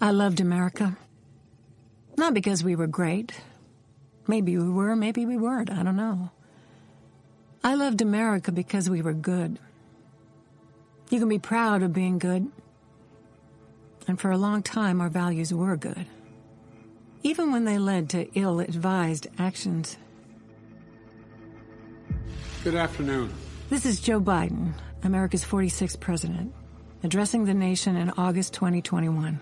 I loved America. Not because we were great. Maybe we were, maybe we weren't, I don't know. I loved America because we were good. You can be proud of being good. And for a long time, our values were good. Even when they led to ill-advised actions. Good afternoon. This is Joe Biden, America's 46th president, addressing the nation in August 2021.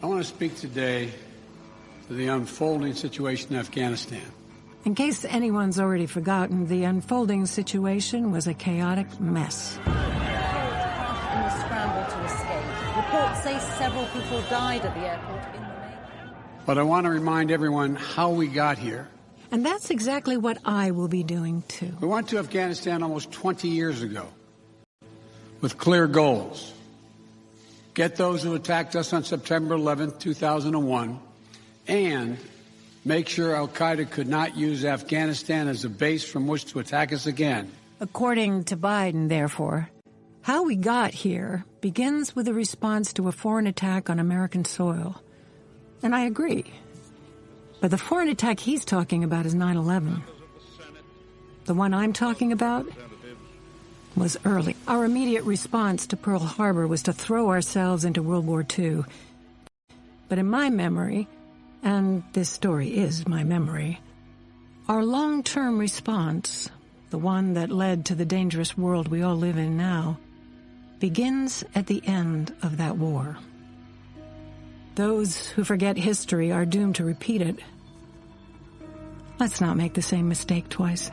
I want to speak today to the unfolding situation in Afghanistan. In case anyone's already forgotten, the unfolding situation was a chaotic mess. In the scramble to escape. Reports say several people died at the airport in the main. But I want to remind everyone how we got here. And that's exactly what I will be doing, too. We went to Afghanistan almost 20 years ago with clear goals. Get those who attacked us on September 11th, 2001, and make sure al-Qaeda could not use Afghanistan as a base from which to attack us again. According to Biden, therefore, how we got here begins with a response to a foreign attack on American soil. And I agree. But the foreign attack he's talking about is 9/11. The one I'm talking about was early. Our immediate response to Pearl Harbor was to throw ourselves into World War II. But in my memory, and this story is my memory, our long-term response, the one that led to the dangerous world we all live in now, begins at the end of that war. Those who forget history are doomed to repeat it. Let's not make the same mistake twice.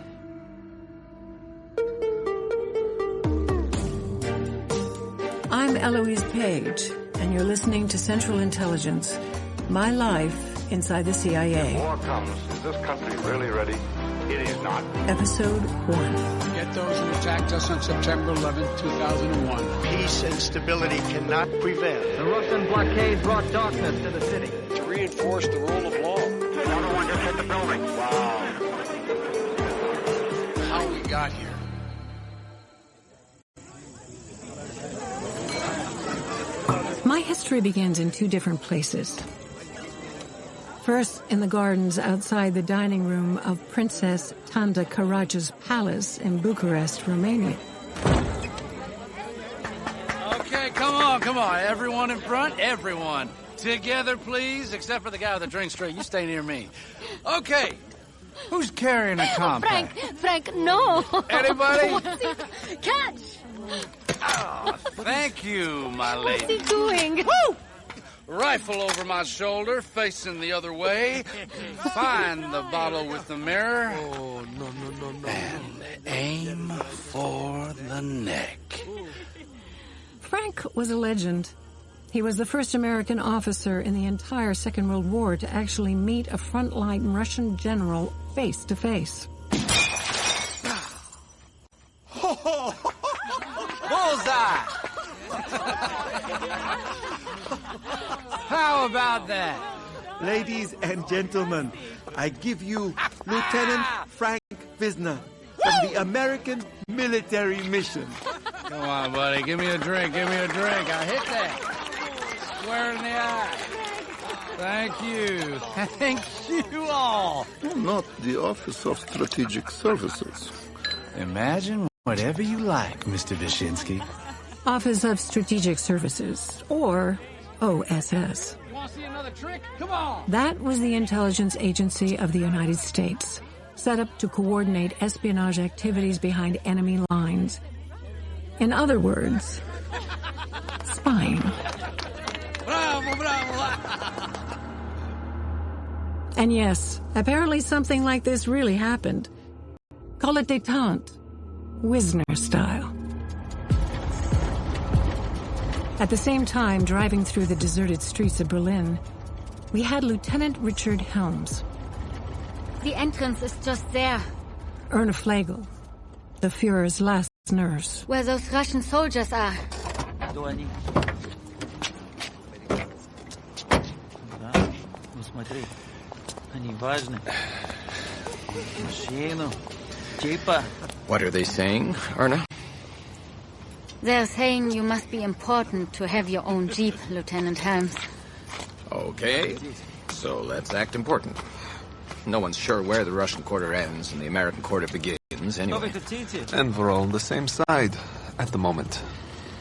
I'm Eloise Page, and you're listening to Central Intelligence, my life inside the CIA. War comes. Is this country really ready? It is not. Episode 1. Get those who attacked us on September 11th, 2001. Peace and stability cannot prevail. The Russian blockade brought darkness to the city. To reinforce the rule of law. Another one just hit the building. Wow. How we got here. My history begins in two different places. First, in the gardens outside the dining room of Princess Tanda Karaja's palace in Bucharest, Romania. Okay, come on. Everyone in front, everyone. Together, please, except for the guy with the drink straight. You stay near me. Okay. Who's carrying a compact? Frank, no. Anybody? Catch. Oh, thank you, my lady. What's he doing? Woo! Rifle over my shoulder, facing the other way. Find the bottle with the mirror. Oh, no. And aim for the neck. Frank was a legend. He was the first American officer in the entire Second World War to actually meet a frontline Russian general face to face. Bullseye! How about that? Ladies and gentlemen, I give you Lieutenant Frank Wisner from the American Military Mission. Come on, buddy. Give me a drink. I hit that. Square in the eye. Thank you. Thank you all. Not the Office of Strategic Services. Imagine whatever you like, Mr. Wyszynski. Office of Strategic Services, or OSS. You want to see another trick? Come on! That was the intelligence agency of the United States, set up to coordinate espionage activities behind enemy lines. In other words, spying. Bravo! And yes, apparently something like this really happened. Call it détente, Wisner style. At the same time, driving through the deserted streets of Berlin, we had Lieutenant Richard Helms. The entrance is just there. Erna Flegel, the Führer's last nurse. Where those Russian soldiers are. What are they saying, Erna? They're saying you must be important to have your own jeep, Lieutenant Helms. Okay, so let's act important. No one's sure where the Russian quarter ends and the American quarter begins, anyway. And we're all on the same side at the moment.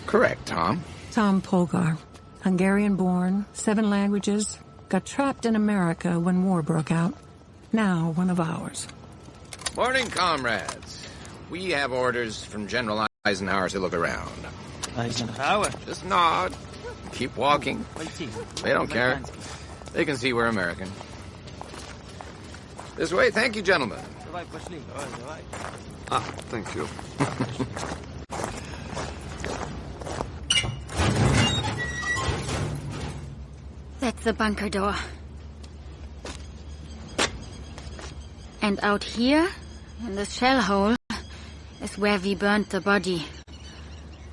Correct, Tom. Tom Polgar, Hungarian-born, 7 languages, got trapped in America when war broke out. Now one of ours. Morning, comrades. We have orders from General Eisenhower to look around. Eisenhower? Just nod. Keep walking. They don't care. They can see we're American. This way. Thank you, gentlemen. Ah, thank you. That's the bunker door. And out here, in the shell hole, is where we burnt the body.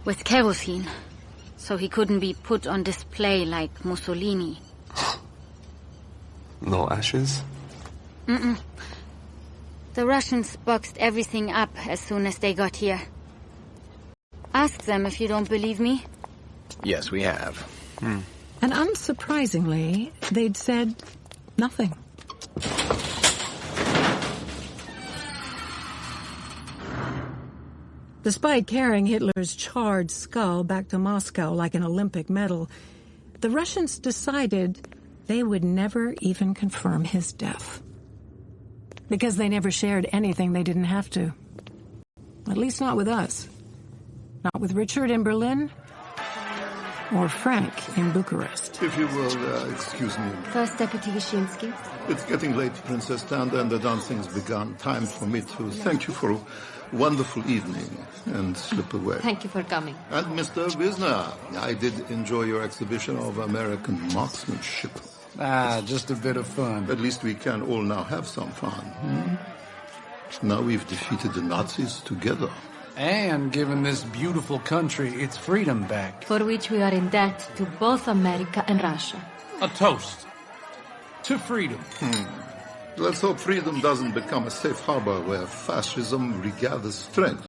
With kerosene. So he couldn't be put on display like Mussolini. No ashes? Mm-mm. The Russians boxed everything up as soon as they got here. Ask them if you don't believe me. Yes, we have. And unsurprisingly, they'd said nothing. Despite carrying Hitler's charred skull back to Moscow like an Olympic medal, the Russians decided they would never even confirm his death. Because they never shared anything they didn't have to. At least not with us. Not with Richard in Berlin, or Frank in Bucharest. If you will, excuse me. First Deputy Wyszynski. It's getting late, Princess Tanda, and the dancing's begun. Time for me to thank you for a wonderful evening and slip away. Thank you for coming. And Mr. Wisner, I did enjoy your exhibition of American marksmanship. Just a bit of fun. At least we can all now have some fun. Now we've defeated the Nazis together. And given this beautiful country its freedom back. For which we are in debt to both America and Russia. A toast to freedom. Let's hope freedom doesn't become a safe harbor where fascism regathers strength.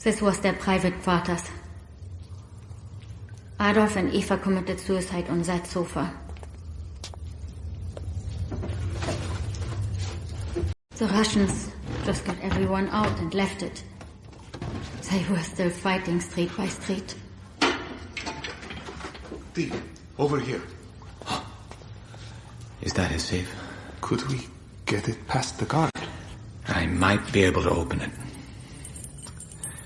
This was their private quarters. Adolf and Eva committed suicide on that sofa. The Russians just got everyone out and left it. They were still fighting street by street. D, over here. Is that his safe? Could we get it past the guard? I might be able to open it.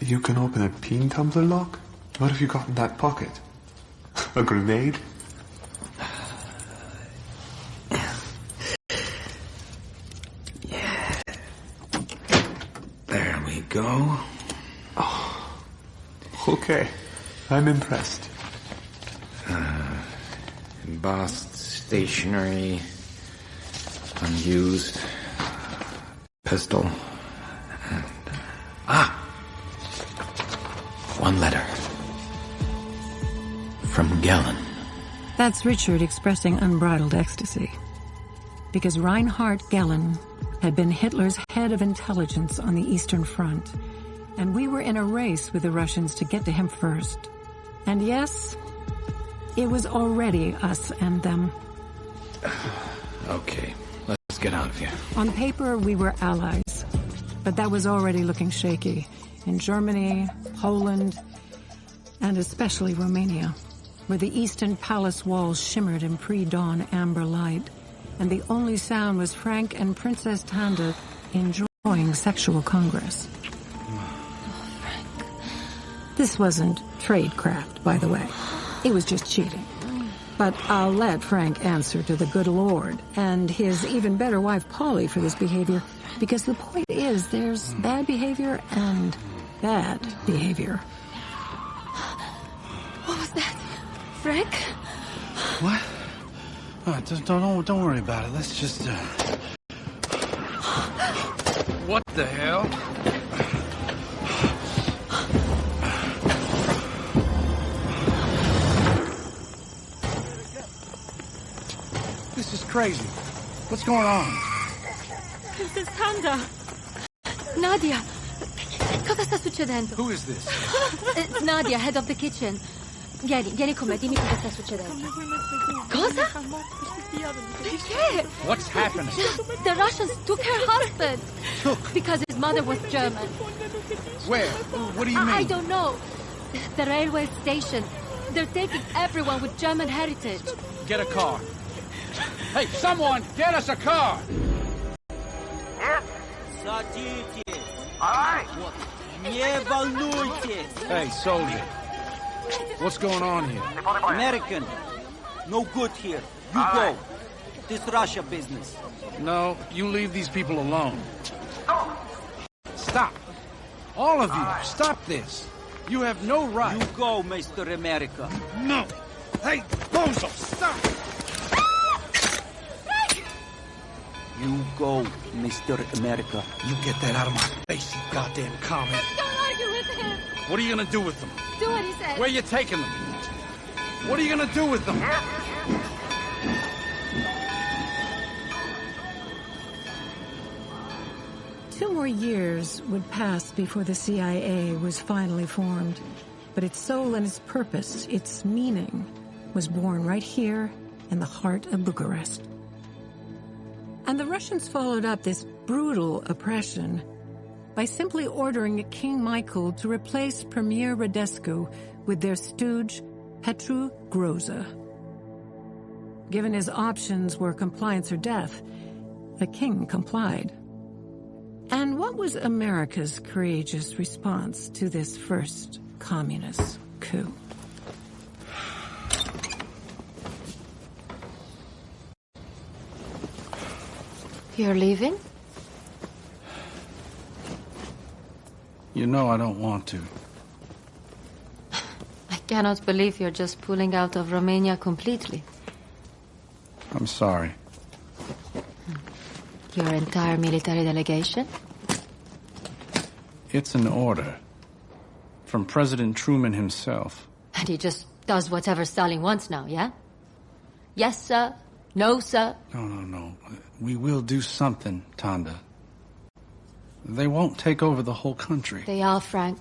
You can open a peen tumbler lock? What have you got in that pocket? A grenade? Yeah. There we go. Oh, okay. I'm impressed. Embossed stationery, unused pistol, and one letter from Gellin. That's Richard expressing unbridled ecstasy. Because Reinhard Gellin had been Hitler's head of intelligence on the Eastern Front, and we were in a race with the Russians to get to him first. And yes, it was already us and them. Okay, let's get out of here. On paper, we were allies, but that was already looking shaky. In Germany, Poland, and especially Romania, where the eastern palace walls shimmered in pre-dawn amber light, and the only sound was Frank and Princess Tanda enjoying sexual congress. This wasn't tradecraft, by the way. It was just cheating. But I'll let Frank answer to the good Lord and his even better wife, Polly, for this behavior, because the point is there's bad behavior and bad behavior. What was that? Frank? What? Don't worry about it. Let's just, What the hell? This is crazy. What's going on? Princess Tanda. Nadia. Cosa sta succedendo? Who is this? Nadia, head of the kitchen. Vieni con me, dimmi cosa sta succedendo. Cosa? Perché? What's happening? The Russians took her husband. Because his mother was German. Where? What do you mean? I don't know. The railway station. They're taking everyone with German heritage. Get a car. Hey, someone, get us a car! Hey, soldier. What's going on here? American. No good here. You go. This Russia business. No, you leave these people alone. Stop. All of you, stop this. You have no right. You go, Mr. America. No. Hey, Bozo, stop. You go, Mr. America. You get that out of my face, you goddamn commie. Don't argue with him. What are you gonna do with them? Do what he says. Where are you taking them? What are you gonna do with them? 2 more years would pass before the CIA was finally formed, but its soul and its purpose, its meaning, was born right here in the heart of Bucharest. And the Russians followed up this brutal oppression by simply ordering King Michael to replace Premier Radescu with their stooge, Petru Groza. Given his options were compliance or death, the king complied. And what was America's courageous response to this first communist coup? You're leaving? You know I don't want to. I cannot believe you're just pulling out of Romania completely. I'm sorry. Your entire military delegation? It's an order. From President Truman himself. And he just does whatever Stalin wants now, yeah? Yes, sir. No, sir. No. We will do something, Tanda. They won't take over the whole country. They are, Frank.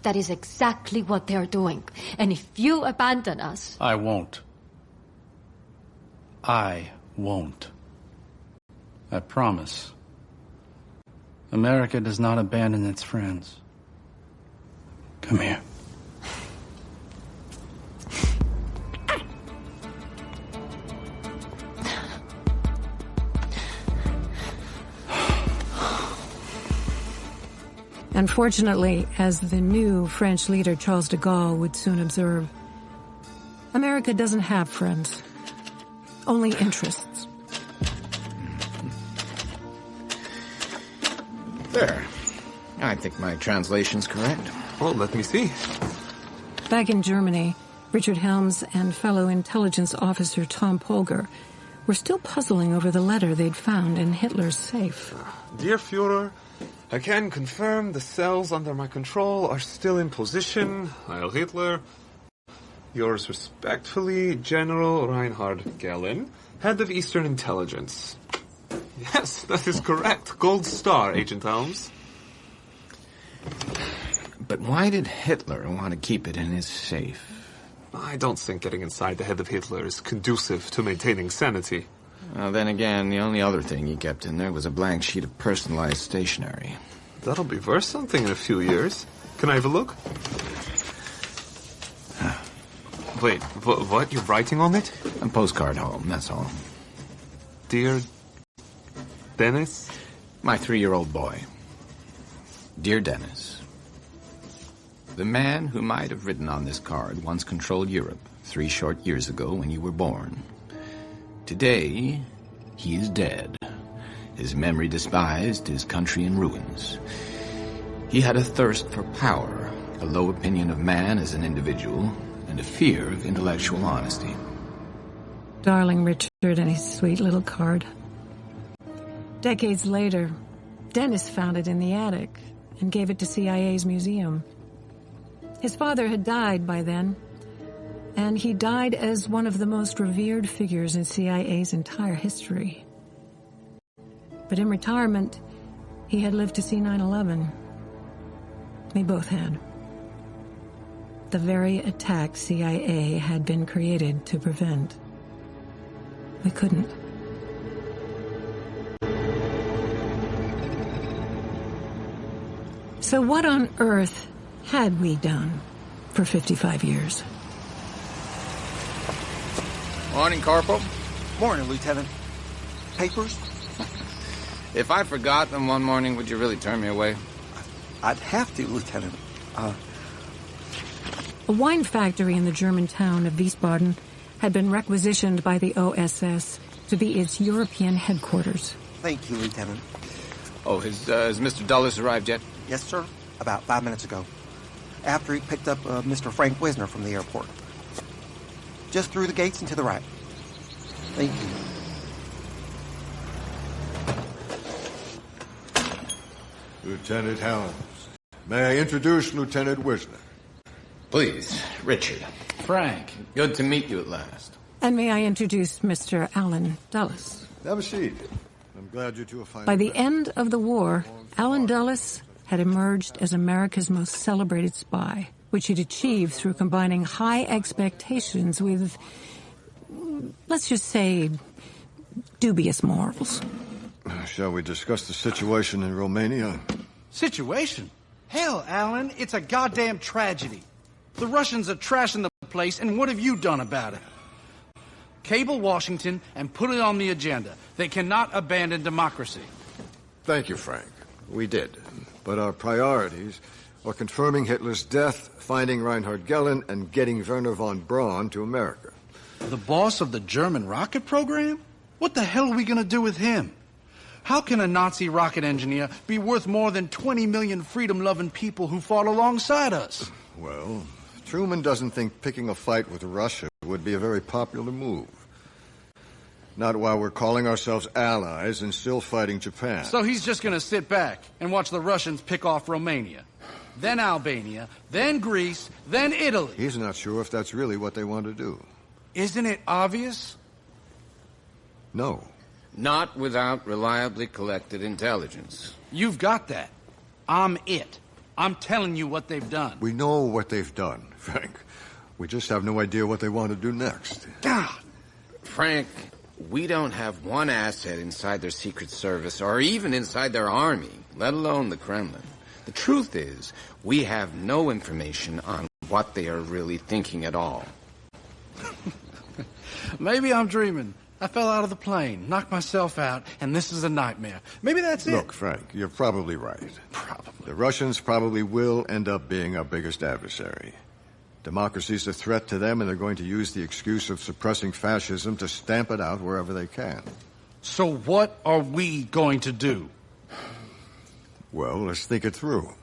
That is exactly what they're doing. And if you abandon us... I won't. I won't. I promise. America does not abandon its friends. Come here. Unfortunately, as the new French leader Charles de Gaulle would soon observe, America doesn't have friends, only interests. There. I think my translation's correct. Well, let me see. Back in Germany, Richard Helms and fellow intelligence officer Tom Polger were still puzzling over the letter they'd found in Hitler's safe. Dear Führer, I can confirm the cells under my control are still in position. Heil Hitler. Yours respectfully, General Reinhard Gehlen, Head of Eastern Intelligence. Yes, that is correct. Gold star, Agent Helms. But why did Hitler want to keep it in his safe? I don't think getting inside the head of Hitler is conducive to maintaining sanity. Well, then again, the only other thing he kept in there was a blank sheet of personalized stationery. That'll be worth something in a few years. Can I have a look? Wait, what? You're writing on it? A postcard home, that's all. Dear Dennis? My 3-year-old boy. Dear Dennis, the man who might have written on this card once controlled Europe 3 short years ago when you were born. Today, he is dead. His memory despised, his country in ruins. He had a thirst for power, a low opinion of man as an individual, and a fear of intellectual honesty. Darling Richard and his sweet little card. Decades later, Dennis found it in the attic and gave it to CIA's museum. His father had died by then, and he died as one of the most revered figures in CIA's entire history. But in retirement, he had lived to see 9/11. We both had. The very attack CIA had been created to prevent. We couldn't. So what on earth had we done for 55 years? Morning, Corporal. Morning, Lieutenant. Papers? If I forgot them one morning, would you really turn me away? I'd have to, Lieutenant. A wine factory in the German town of Wiesbaden had been requisitioned by the OSS to be its European headquarters. Thank you, Lieutenant. Oh, has Mr. Dulles arrived yet? Yes, sir. About 5 minutes ago. After he picked up Mr. Frank Wisner from the airport. Just through the gates and to the right. Thank you. Lieutenant Helms. May I introduce Lieutenant Wisner? Please, Richard. Frank. Good to meet you at last. And may I introduce Mr. Alan Dulles? Have a seat. I'm glad you two are fine. By the end of the war, Alan Dulles had emerged as America's most celebrated spy, which he'd achieved through combining high expectations with, let's just say, dubious morals. Shall we discuss the situation in Romania? Situation? Hell, Alan, it's a goddamn tragedy. The Russians are trashing the place, and what have you done about it? Cable Washington and put it on the agenda. They cannot abandon democracy. Thank you, Frank. We did. But our priorities are confirming Hitler's death, finding Reinhard Gehlen, and getting Werner von Braun to America. The boss of the German rocket program? What the hell are we gonna do with him? How can a Nazi rocket engineer be worth more than 20 million freedom-loving people who fought alongside us? Well, Truman doesn't think picking a fight with Russia would be a very popular move. Not while we're calling ourselves allies and still fighting Japan. So he's just gonna sit back and watch the Russians pick off Romania, then Albania, then Greece, then Italy. He's not sure if that's really what they want to do. Isn't it obvious? No. Not without reliably collected intelligence. You've got that. I'm it. I'm telling you what they've done. We know what they've done, Frank. We just have no idea what they want to do next. God! Frank, we don't have one asset inside their Secret Service or even inside their army, let alone the Kremlin. The truth is, we have no information on what they are really thinking at all. Maybe I'm dreaming. I fell out of the plane, knocked myself out, and this is a nightmare. Maybe that's it. Look, Frank, you're probably right. Probably. The Russians probably will end up being our biggest adversary. Democracy's a threat to them, and they're going to use the excuse of suppressing fascism to stamp it out wherever they can. So what are we going to do? Well, let's think it through.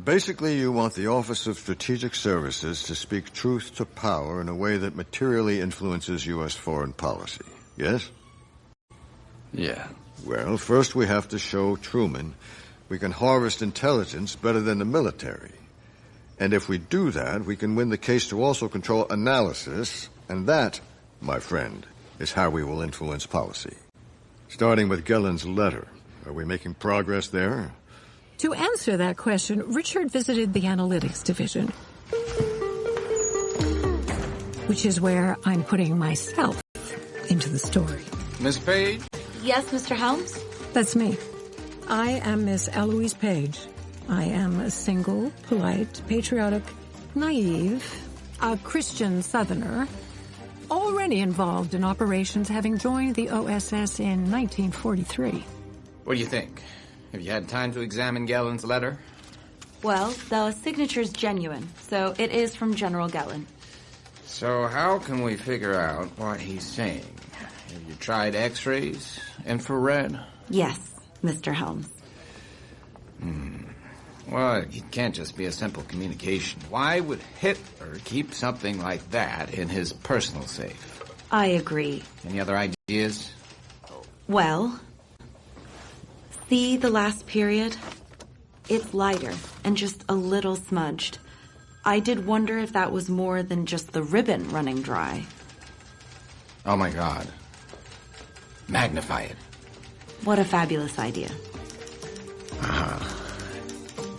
Basically, you want the Office of Strategic Services to speak truth to power in a way that materially influences U.S. foreign policy. Yes? Yeah. Well, first we have to show Truman we can harvest intelligence better than the military. And if we do that, we can win the case to also control analysis, and that, my friend, is how we will influence policy. Starting with Gehlen's letter. Are we making progress there? To answer that question, Richard visited the analytics division, which is where I'm putting myself into the story. Miss Page? Yes, Mr. Helms? That's me. I am Miss Eloise Page. I am a single, polite, patriotic, naive, a Christian Southerner, already involved in operations, having joined the OSS in 1943. What do you think? Have you had time to examine Gehlen's letter? Well, the signature's genuine, so it is from General Gehlen. So how can we figure out what he's saying? Have you tried X-rays? Infrared? Yes, Mr. Helms. Well, it can't just be a simple communication. Why would Hitler keep something like that in his personal safe? I agree. Any other ideas? Well, see the last period? It's lighter and just a little smudged. I did wonder if that was more than just the ribbon running dry. Oh, my God. Magnify it. What a fabulous idea.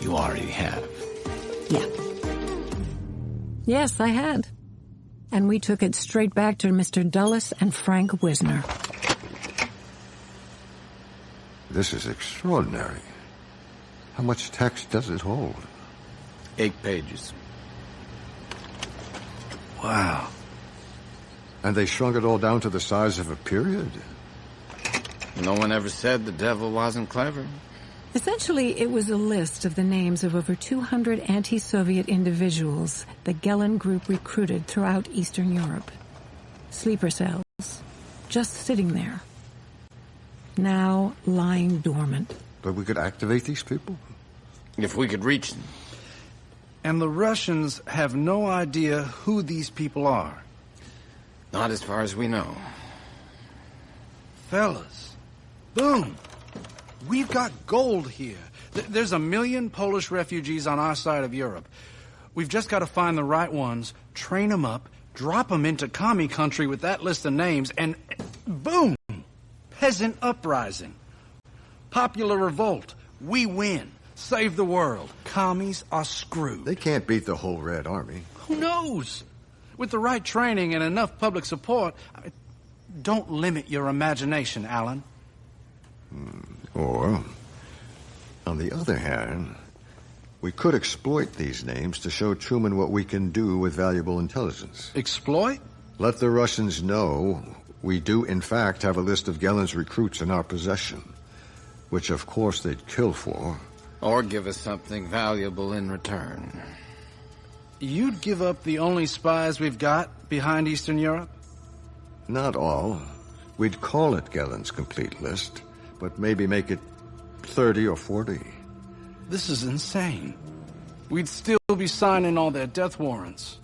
You already have. Yeah. Yes, I had. And we took it straight back to Mr. Dulles and Frank Wisner. This is extraordinary. How much text does it hold? 8 pages. Wow. And they shrunk it all down to the size of a period? No one ever said the devil wasn't clever. Essentially, it was a list of the names of over 200 anti-Soviet individuals the Gehlen Group recruited throughout Eastern Europe. Sleeper cells, just sitting there. Now lying dormant. But we could activate these people? If we could reach them. And the Russians have no idea who these people are. Not as far as we know. Fellas, boom! We've got gold here. There's 1 million Polish refugees on our side of Europe. We've just got to find the right ones, train them up, drop them into commie country with that list of names, and boom! Peasant uprising. Popular revolt. We win. Save the world. Commies are screwed. They can't beat the whole Red Army. Who knows? With the right training and enough public support, don't limit your imagination, Alan. Or, on the other hand, we could exploit these names to show Truman what we can do with valuable intelligence. Exploit? Let the Russians know we do, in fact, have a list of Gehlen's recruits in our possession, which, of course, they'd kill for. Or give us something valuable in return. You'd give up the only spies we've got behind Eastern Europe? Not all. We'd call it Gehlen's complete list, but maybe make it 30 or 40. This is insane. We'd still be signing all their death warrants.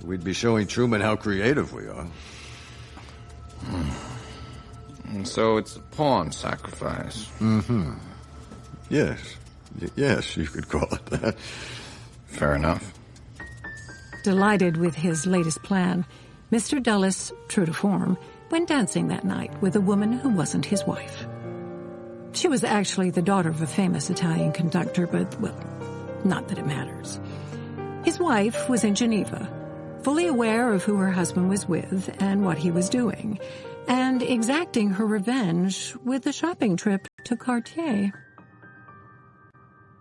We'd be showing Truman how creative we are. And so it's a pawn sacrifice. Mm-hmm. Yes. Yes, you could call it that. Fair enough. Delighted with his latest plan, Mr. Dulles, true to form, went dancing that night with a woman who wasn't his wife. She was actually the daughter of a famous Italian conductor, but, well, not that it matters. His wife was in Geneva, fully aware of who her husband was with and what he was doing, and exacting her revenge with a shopping trip to Cartier.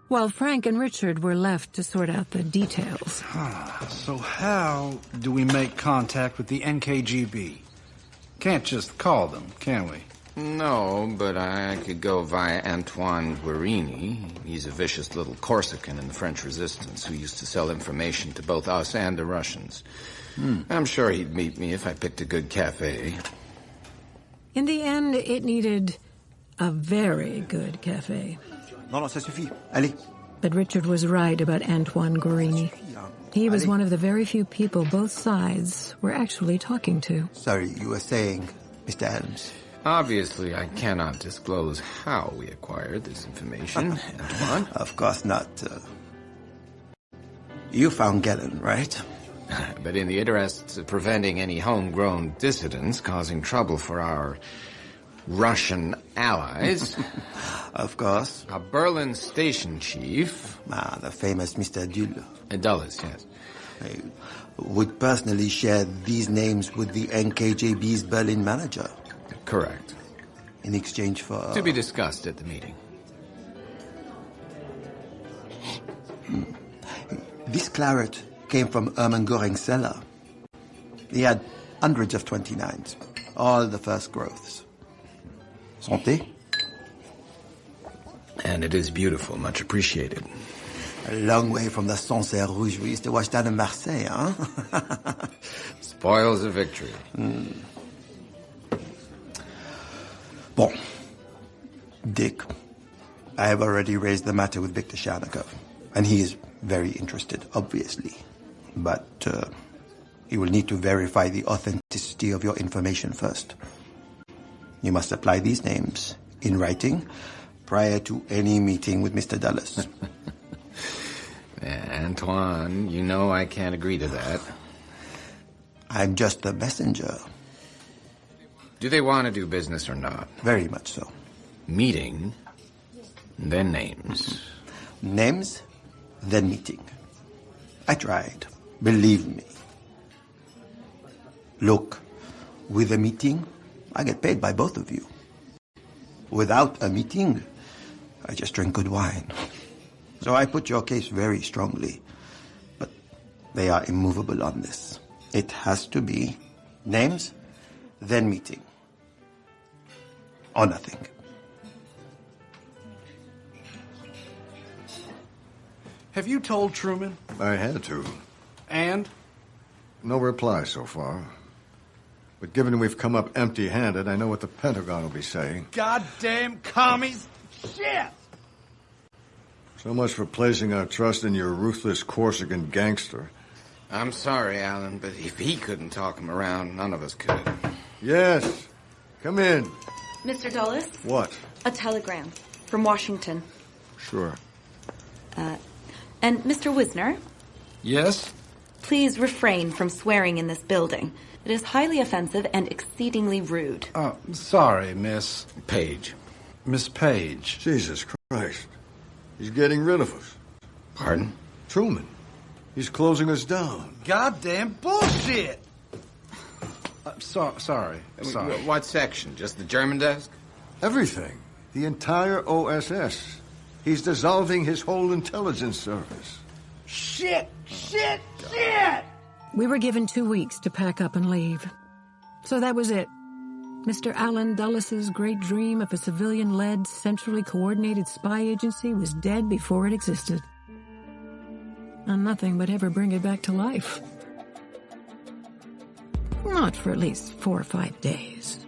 While Frank and Richard were left to sort out the details. So how do we make contact with the NKGB? Can't just call them, can we? No, but I could go via Antoine Guerini. He's a vicious little Corsican in the French resistance who used to sell information to both us and the Russians. I'm sure he'd meet me if I picked a good cafe. In the end, it needed a very good cafe. Non, ça suffit. Allez. But Richard was right about Antoine Guerini. He was one of the very few people both sides were actually talking to. Sorry, you were saying, Mr. Adams. Obviously, I cannot disclose how we acquired this information, Antoine. Of course not. You found Gehlen, right? But in the interests of preventing any homegrown dissidents causing trouble for our Russian allies. Of course. A Berlin station chief. The famous Mr. Dulles, yes. I would personally share these names with the NKJB's Berlin manager. Correct. In exchange for... To be discussed at the meeting. This claret came from Hermann Göring's cellar. He had hundreds of 29s, all the first growths. Santé? And it is beautiful, much appreciated. A long way from the Sancerre Rouge we used to watch down in Marseille, huh? Spoils of victory. Bon. Dick, I have already raised the matter with Viktor Sharnikov, and he is very interested, obviously. But he will need to verify the authenticity of your information first. You must apply these names in writing prior to any meeting with Mr. Dulles. Antoine, you know I can't agree to that. I'm just the messenger. Do they want to do business or not? Very much so. Meeting, then names. Names, then meeting. I tried. Believe me. Look, with a meeting, I get paid by both of you. Without a meeting, I just drink good wine. So I put your case very strongly. But they are immovable on this. It has to be names, then meeting. Or nothing. Have you told Truman? I had to. And? No reply so far. But given we've come up empty-handed, I know what the Pentagon will be saying. Goddamn commies! Shit! So much for placing our trust in your ruthless Corsican gangster. I'm sorry, Alan, but if he couldn't talk him around, none of us could. Yes. Come in. Mr. Dulles? What? A telegram from Washington. Sure. And Mr. Wisner? Yes? Please refrain from swearing in this building. It is highly offensive and exceedingly rude. Sorry, Miss... Page. Miss Page. Jesus Christ. He's getting rid of us. Pardon? Truman. He's closing us down. Goddamn bullshit! Sorry. What section? Just the German desk? Everything. The entire OSS. He's dissolving his whole intelligence service. Shit! We were given 2 weeks to pack up and leave. So that was it. Mr. Alan Dulles's great dream of a civilian-led, centrally coordinated spy agency was dead before it existed. And nothing would ever bring it back to life. Not for at least 4 or 5 days.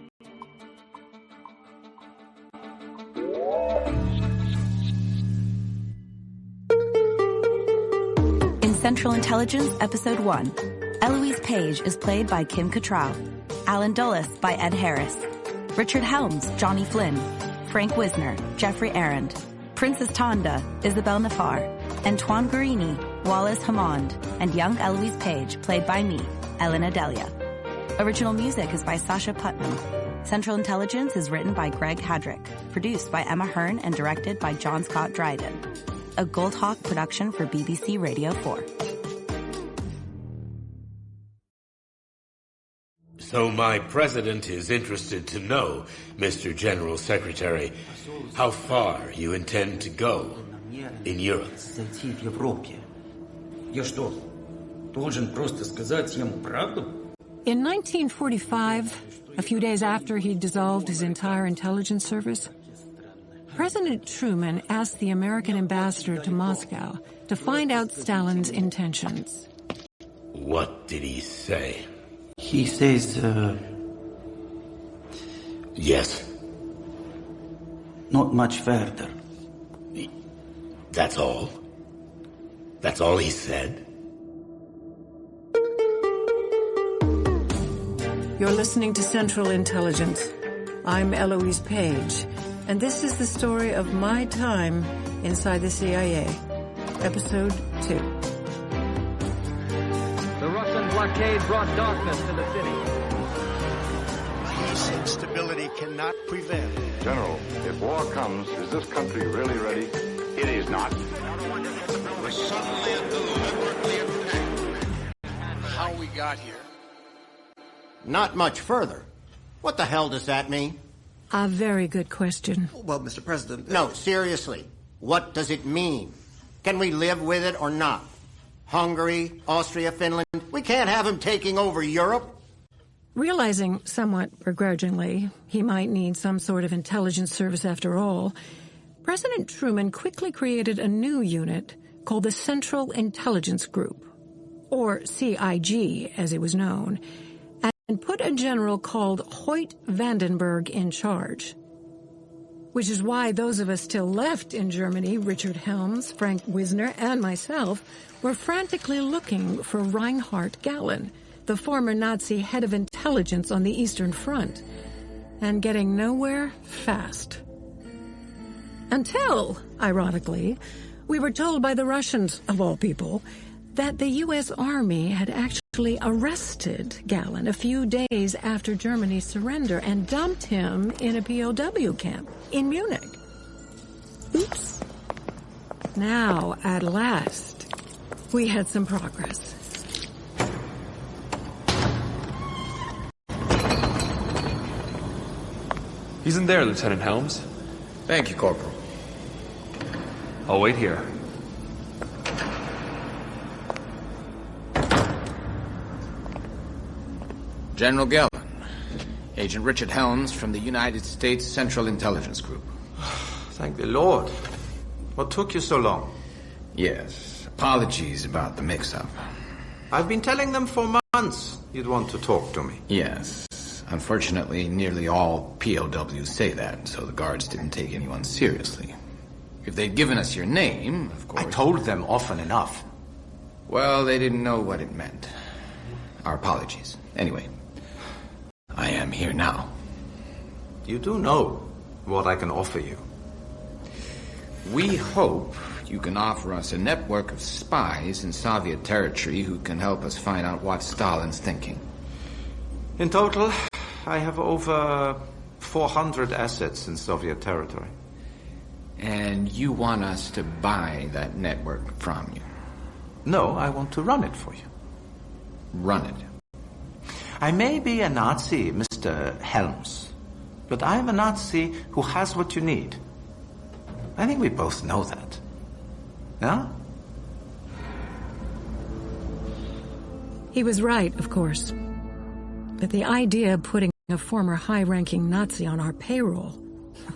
In Central Intelligence, Episode 1, Eloise Page is played by Kim Cattrall, Alan Dulles by Ed Harris, Richard Helms, Johnny Flynn, Frank Wisner, Jeffrey Arend, Princess Tanda, Isabel Nafar, Antoine Guarini, Wallace Hammond, and young Eloise Page, played by me, Elena Delia. Original music is by Sasha Putnam. Central Intelligence is written by Greg Haddrick, produced by Emma Hearn, and directed by John Scott Dryden. A Goldhawk production for BBC Radio 4. So my president is interested to know, Mr. General Secretary, how far you intend to go in Europe. In 1945, a few days after he dissolved his entire intelligence service, President Truman asked the American ambassador to Moscow to find out Stalin's intentions. What did he say? He says, Yes. Not much further. That's all? That's all he said? You're listening to Central Intelligence. I'm Eloise Page, and this is the story of my time inside the CIA. Episode 2. The Russian blockade brought darkness to the city. Peace and stability cannot prevail. General, if war comes, is this country really ready? It is not. We're suddenly and deliberately attacked. How we got here? Not much further. What the hell does that mean? A very good question. Well, Mr. President... No, seriously. What does it mean? Can we live with it or not? Hungary, Austria, Finland, we can't have him taking over Europe. Realizing somewhat begrudgingly he might need some sort of intelligence service after all, President Truman quickly created a new unit called the Central Intelligence Group, or CIG as it was known, and put a general called Hoyt Vandenberg in charge. Which is why those of us still left in Germany, Richard Helms, Frank Wisner, and myself, were frantically looking for Reinhard Gehlen, the former Nazi head of intelligence on the Eastern Front, and getting nowhere fast. Until, ironically, we were told by the Russians, of all people, that the U.S. Army had actually arrested Gehlen a few days after Germany's surrender and dumped him in a POW camp in Munich. Oops. Now, at last, we had some progress. He's in there, Lieutenant Helms. Thank you, Corporal. I'll wait here. General Gellin, Agent Richard Helms from the United States Central Intelligence Group. Thank the Lord. What took you so long? Yes, apologies about the mix-up. I've been telling them for months you'd want to talk to me. Yes. Unfortunately, nearly all POWs say that, so the guards didn't take anyone seriously. If they'd given us your name, of course... I told them often enough. Well, they didn't know what it meant. Our apologies. Anyway, I am here now. You do know what I can offer you. We hope you can offer us a network of spies in Soviet territory who can help us find out what Stalin's thinking. In total, I have over 400 assets in Soviet territory. And you want us to buy that network from you? No, I want to run it for you. Run it? I may be a Nazi, Mr. Helms, but I am a Nazi who has what you need. I think we both know that. Yeah? He was right, of course. But the idea of putting a former high-ranking Nazi on our payroll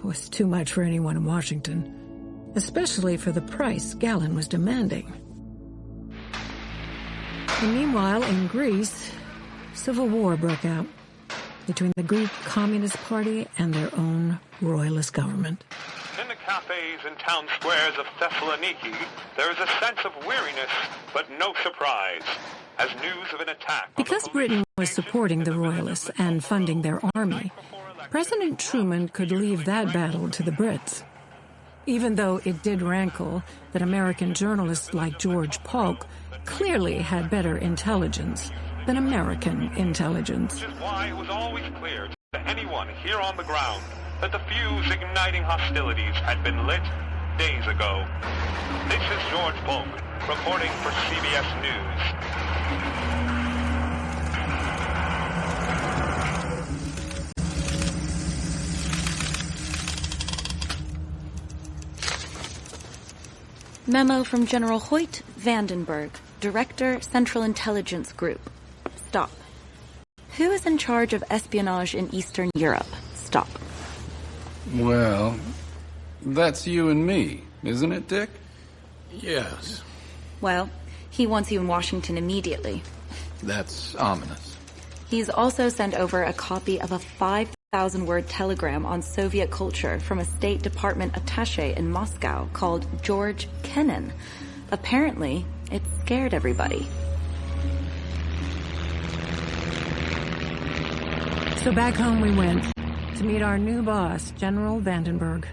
was too much for anyone in Washington, especially for the price Gellin was demanding. And meanwhile, in Greece, civil war broke out between the Greek Communist Party and their own royalist government. In the cafes and town squares of Thessaloniki, there is a sense of weariness, but no surprise, as news of an attack... Because Britain was supporting the royalists and funding their army, President Truman could leave that battle to the Brits. Even though it did rankle that American journalists like George Polk clearly had better intelligence than American intelligence. Which is why it was always clear to anyone here on the ground that the fuse igniting hostilities had been lit days ago. This is George Polk, reporting for CBS News. Memo from General Hoyt Vandenberg, Director, Central Intelligence Group. Stop. Who is in charge of espionage in Eastern Europe? Stop. Well, that's you and me, isn't it, Dick? Yes. Well, he wants you in Washington immediately. That's ominous. He's also sent over a copy of a 5,000-word telegram on Soviet culture from a State Department attaché in Moscow called George Kennan. Apparently, it scared everybody. So back home we went to meet our new boss, General Vandenberg,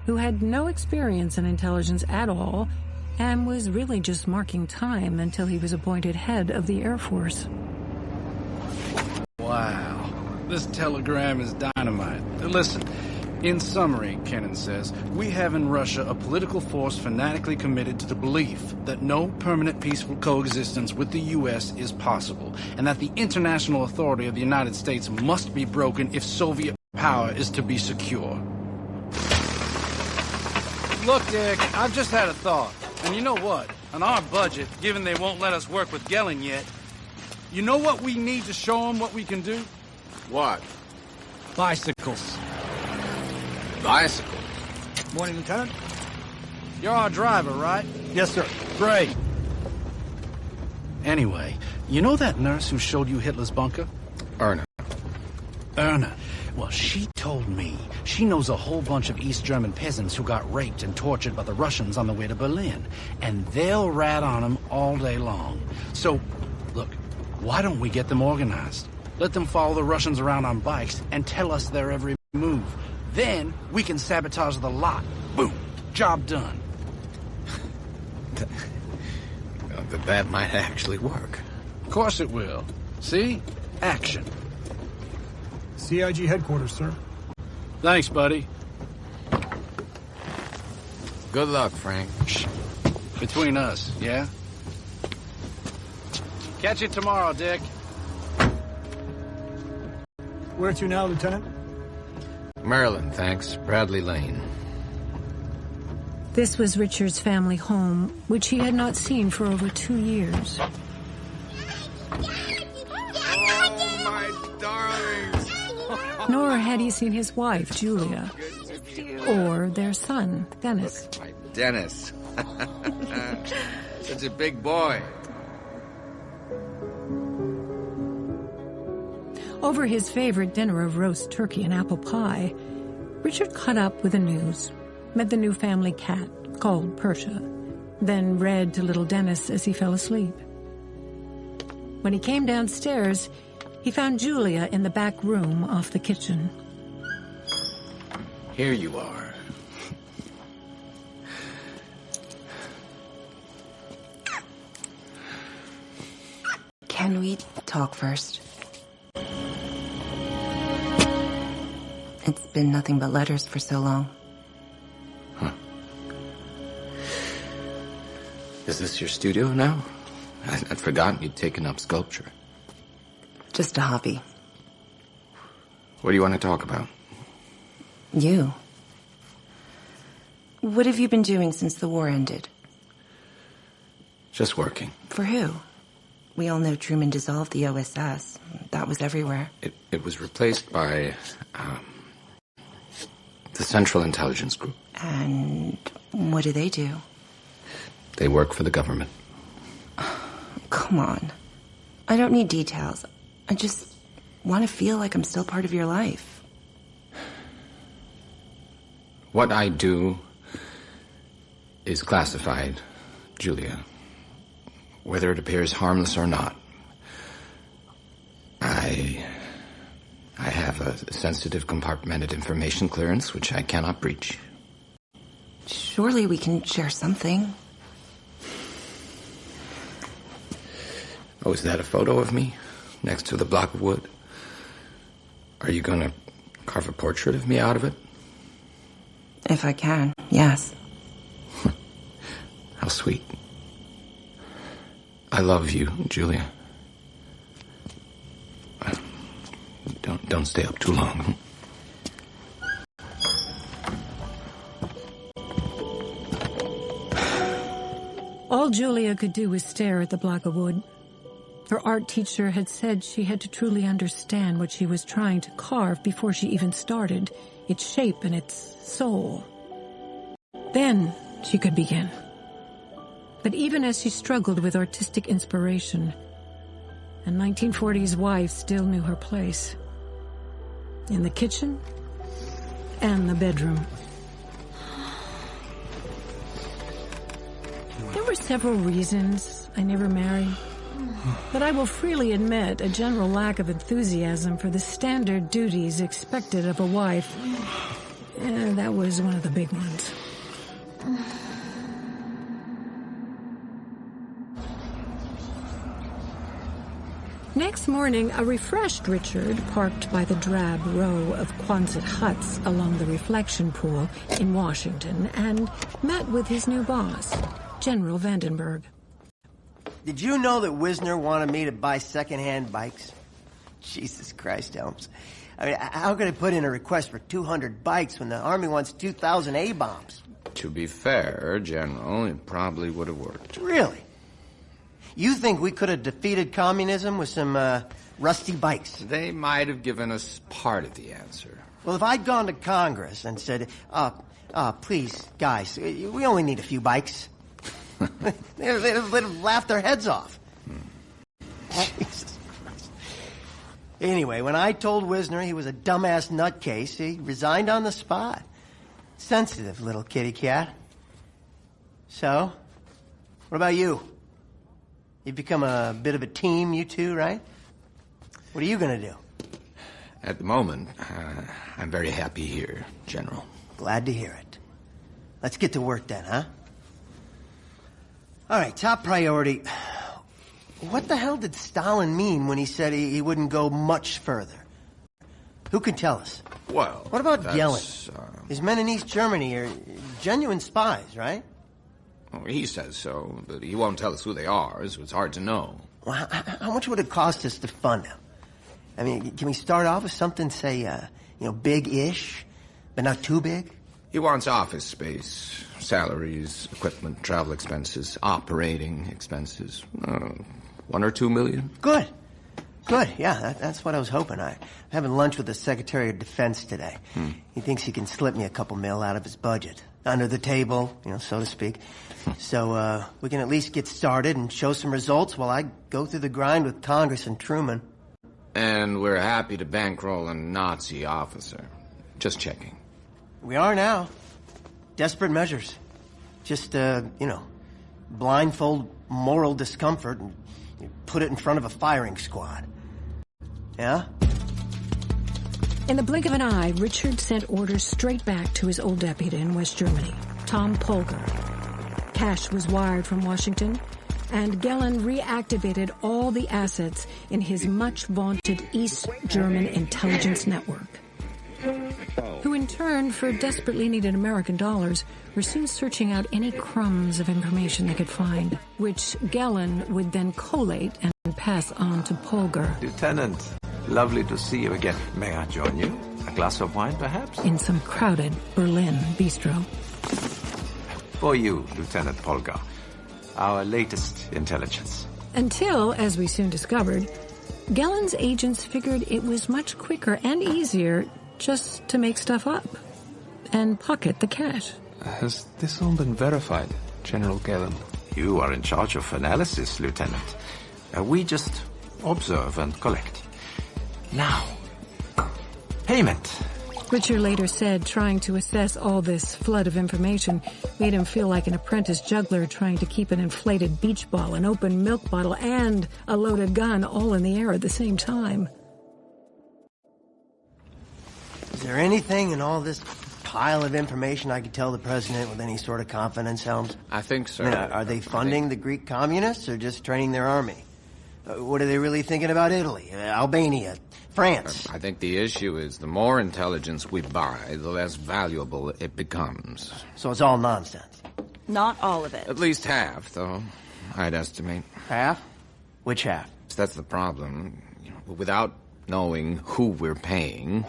who had no experience in intelligence at all and was really just marking time until he was appointed head of the Air Force. Wow. This telegram is dynamite. Listen, in summary, Kennan says, we have in Russia a political force fanatically committed to the belief that no permanent peaceful coexistence with the U.S. is possible, and that the international authority of the United States must be broken if Soviet power is to be secure. Look, Dick, I've just had a thought. And you know what? On our budget, given they won't let us work with Gellin yet, you know what we need to show them what we can do? What? Bicycles. Bicycles? Morning, Lieutenant. You're our driver, right? Yes, sir. Great. Anyway, you know that nurse who showed you Hitler's bunker? Erna. Well, she told me she knows a whole bunch of East German peasants who got raped and tortured by the Russians on the way to Berlin. And they'll rat on them all day long. So, look, why don't we get them organized? Let them follow the Russians around on bikes and tell us their every move. Then we can sabotage the lot. Boom. Job done. That might actually work. Of course it will. See? Action. CIG headquarters, sir. Thanks, buddy. Good luck, Frank. Shh. Between us, yeah? Catch you tomorrow, Dick. Where to now, Lieutenant? Maryland, thanks. Bradley Lane. This was Richard's family home, which he had not seen for over 2 years. Oh, my darlings! Nor had he seen his wife, Julia, or their son, Dennis. Look, my Dennis. Such a big boy. Over his favorite dinner of roast turkey and apple pie, Richard caught up with the news, met the new family cat, called Persia, then read to little Dennis as he fell asleep. When he came downstairs, he found Julia in the back room off the kitchen. Here you are. Can we talk first? It's been nothing but letters for so long. Is this your studio now? I'd forgotten you'd taken up sculpture. Just a hobby. What do you want to talk about? You. What have you been doing since the war ended? Just working. For who? We all know Truman dissolved the OSS. That was everywhere. It was replaced by, the Central Intelligence Group. And what do they do? They work for the government. Come on. I don't need details. I just want to feel like I'm still part of your life. What I do is classified, Julia. Whether it appears harmless or not. I have a sensitive compartmented information clearance which I cannot breach. Surely we can share something. Oh, is that a photo of me next to the block of wood? Are you gonna carve a portrait of me out of it? If I can, yes. How sweet. I love you, Julia. Don't stay up too long. All Julia could do was stare at the block of wood. Her art teacher had said she had to truly understand what she was trying to carve before she even started, its shape and its soul. Then she could begin. But even as she struggled with artistic inspiration, a 1940s wife still knew her place. In the kitchen and the bedroom. There were several reasons I never married, but I will freely admit a general lack of enthusiasm for the standard duties expected of a wife. That was one of the big ones. Next morning, a refreshed Richard parked by the drab row of Quonset huts along the reflection pool in Washington and met with his new boss, General Vandenberg. Did you know that Wisner wanted me to buy second-hand bikes? Jesus Christ, Helms. I mean, how could I put in a request for 200 bikes when the Army wants 2,000 A-bombs? To be fair, General, it probably would have worked. Really? You think we could have defeated communism with some, rusty bikes? They might have given us part of the answer. Well, if I'd gone to Congress and said, please, guys, we only need a few bikes. They'd have laughed their heads off. Jesus Christ. Anyway, when I told Wisner he was a dumbass nutcase, he resigned on the spot. Sensitive little kitty cat. So, what about you? You've become a bit of a team, you two, right? What are you gonna do? At the moment, I'm very happy here, General. Glad to hear it. Let's get to work then, huh? All right, top priority. What the hell did Stalin mean when he said he wouldn't go much further? Who can tell us? Well, what about that's, Yellen? His men in East Germany are genuine spies, right? Well, he says so, but he won't tell us who they are, so it's hard to know. Well, how much would it cost us to fund them? I mean, can we start off with something, say, big-ish, but not too big? He wants office space, salaries, equipment, travel expenses, operating expenses. 1 or 2 million? Good. Yeah, that's what I was hoping. I'm having lunch with the Secretary of Defense today. He thinks he can slip me a couple mil out of his budget. Under the table, so to speak. So, we can at least get started and show some results while I go through the grind with Congress and Truman. And we're happy to bankroll a Nazi officer. Just checking. We are now. Desperate measures. Just, blindfold moral discomfort and put it in front of a firing squad. Yeah? In the blink of an eye, Richard sent orders straight back to his old deputy in West Germany, Tom Polgar. Cash was wired from Washington, and Gellin reactivated all the assets in his much-vaunted East German intelligence network, who in turn, for desperately needed American dollars, were soon searching out any crumbs of information they could find, which Gellin would then collate and pass on to Polgar. Lieutenant, lovely to see you again. May I join you? A glass of wine, perhaps? In some crowded Berlin bistro. For you, Lieutenant Polgar, our latest intelligence. Until, as we soon discovered, Gellin's agents figured it was much quicker and easier just to make stuff up and pocket the cash. Has this all been verified, General Gellin? You are in charge of analysis, Lieutenant. We just observe and collect. Now, payment. Richard later said trying to assess all this flood of information made him feel like an apprentice juggler trying to keep an inflated beach ball, an open milk bottle, and a loaded gun all in the air at the same time. Is there anything in all this pile of information I could tell the president with any sort of confidence, Helms? I think so. Are they funding the Greek communists or just training their army? What are they really thinking about Italy, Albania, France? I think the issue is the more intelligence we buy, the less valuable it becomes. So it's all nonsense? Not all of it. At least half, though, I'd estimate. Half? Which half? That's the problem. Without knowing who we're paying...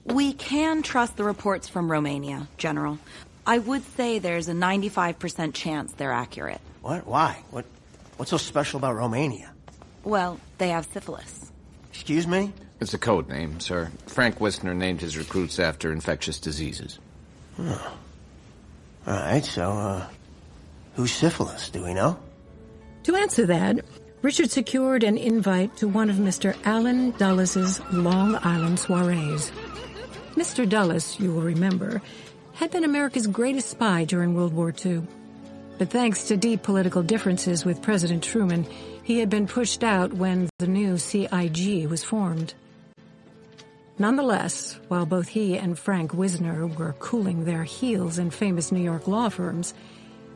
We can trust the reports from Romania, General. I would say there's a 95% chance they're accurate. What? Why? What's so special about Romania? Well, they have syphilis. Excuse me? It's a code name, sir. Frank Wisner named his recruits after infectious diseases. Oh. All right, so, who's syphilis? Do we know? To answer that, Richard secured an invite to one of Mr. Allen Dulles' Long Island soirees. Mr. Dulles, you will remember, had been America's greatest spy during World War II. But thanks to deep political differences with President Truman, he had been pushed out when the new CIG was formed. Nonetheless, while both he and Frank Wisner were cooling their heels in famous New York law firms,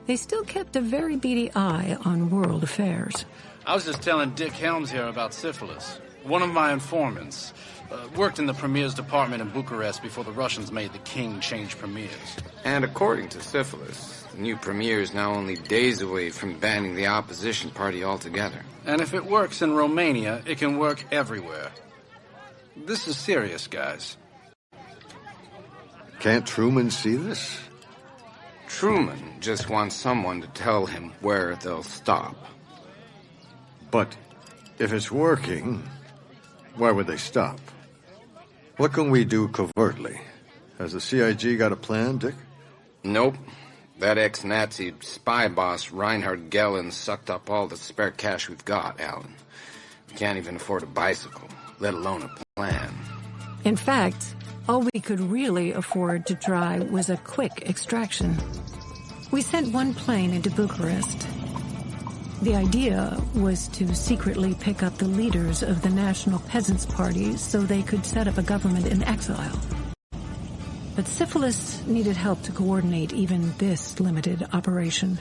they still kept a very beady eye on world affairs. I was just telling Dick Helms here about syphilis. One of my informants worked in the premier's department in Bucharest before the Russians made the king change premiers. And according to syphilis, the new premier is now only days away from banning the opposition party altogether. And if it works in Romania, it can work everywhere. This is serious, guys. Can't Truman see this? Truman just wants someone to tell him where they'll stop. But if it's working, why would they stop? What can we do covertly? Has the CIG got a plan, Dick? Nope. That ex-Nazi spy boss, Reinhard Gellin, sucked up all the spare cash we've got, Alan. We can't even afford a bicycle, let alone a plan. In fact, all we could really afford to try was a quick extraction. We sent one plane into Bucharest. The idea was to secretly pick up the leaders of the National Peasants' Party so they could set up a government in exile. But syphilis needed help to coordinate even this limited operation.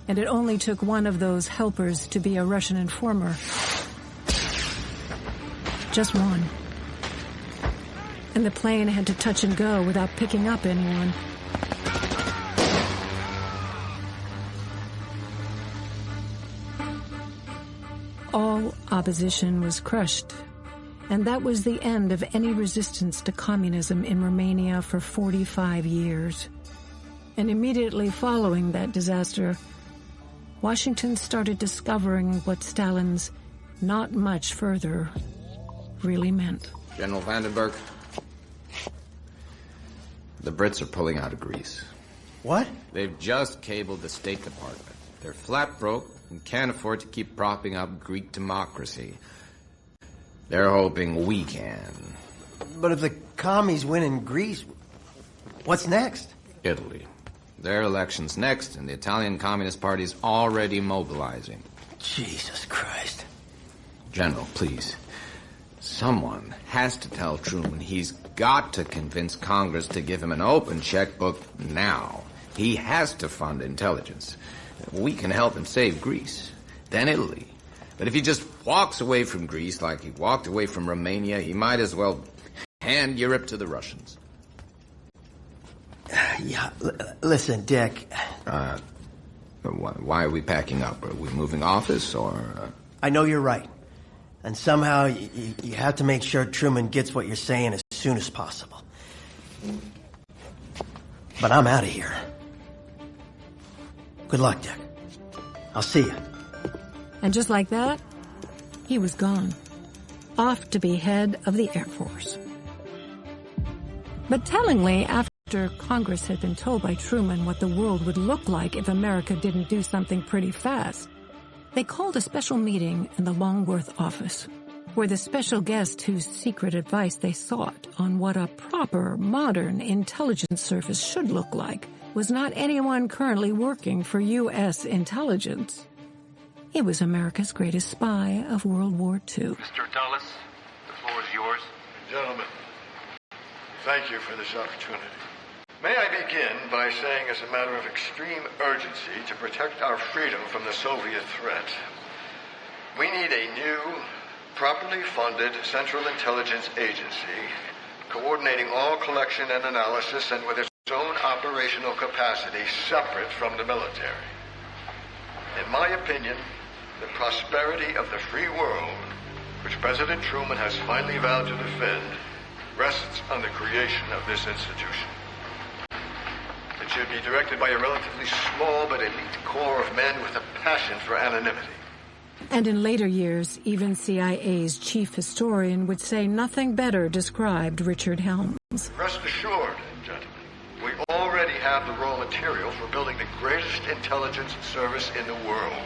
And it only took one of those helpers to be a Russian informer. Just one. and the plane had to touch and go without picking up anyone. All opposition was crushed, and that was the end of any resistance to communism in Romania for 45 years. And immediately following that disaster, Washington started discovering what Stalin's not much further really meant. General Vandenberg, the Brits are pulling out of Greece. What? They've just cabled the State Department. They're flat broke and can't afford to keep propping up Greek democracy. They're hoping we can. But if the commies win in Greece, what's next? Italy. Their election's next, and the Italian Communist Party's already mobilizing. Jesus Christ. General, please. Someone has to tell Truman he's got to convince Congress to give him an open checkbook now. He has to fund intelligence. We can help him save Greece, then Italy. But if he just walks away from Greece like he walked away from Romania, he might as well hand Europe to the Russians. Yeah, listen, Dick. Why are we packing up? Are we moving office, or...? I know you're right. And somehow you have to make sure Truman gets what you're saying as soon as possible. But I'm out of here. Good luck, Dick. I'll see you. And just like that, he was gone. Off to be head of the Air Force. But tellingly, after Congress had been told by Truman what the world would look like if America didn't do something pretty fast, they called a special meeting in the Longworth office, where the special guest whose secret advice they sought on what a proper, modern intelligence service should look like was not anyone currently working for U.S. intelligence. He was America's greatest spy of World War II. Mr. Dulles, the floor is yours. Gentlemen, thank you for this opportunity. May I begin by saying, as a matter of extreme urgency, to protect our freedom from the Soviet threat, we need a new, properly funded Central Intelligence Agency, coordinating all collection and analysis and with its own operational capacity separate from the military. In my opinion, the prosperity of the free world, which President Truman has finally vowed to defend, rests on the creation of this institution. It should be directed by a relatively small but elite core of men with a passion for anonymity. And in later years, even CIA's chief historian would say nothing better described Richard Helms. Rest assured, gentlemen, we already have the raw material for building the greatest intelligence service in the world.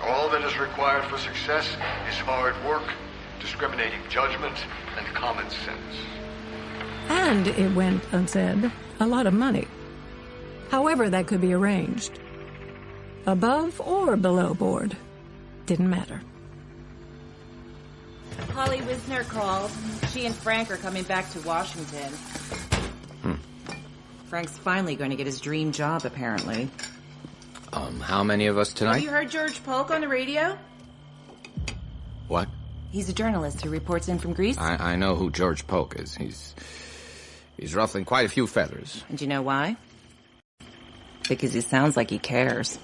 All that is required for success is hard work, discriminating judgment, and common sense. And, it went unsaid, a lot of money. However that could be arranged. Above or below board. Didn't matter. Holly Wisner called. She and Frank are coming back to Washington. Frank's finally going to get his dream job, apparently. How many of us tonight? Have you heard George Polk on the radio? What? He's a journalist who reports in from Greece. I know who George Polk is. He's ruffling quite a few feathers. And you know why? Because he sounds like he cares.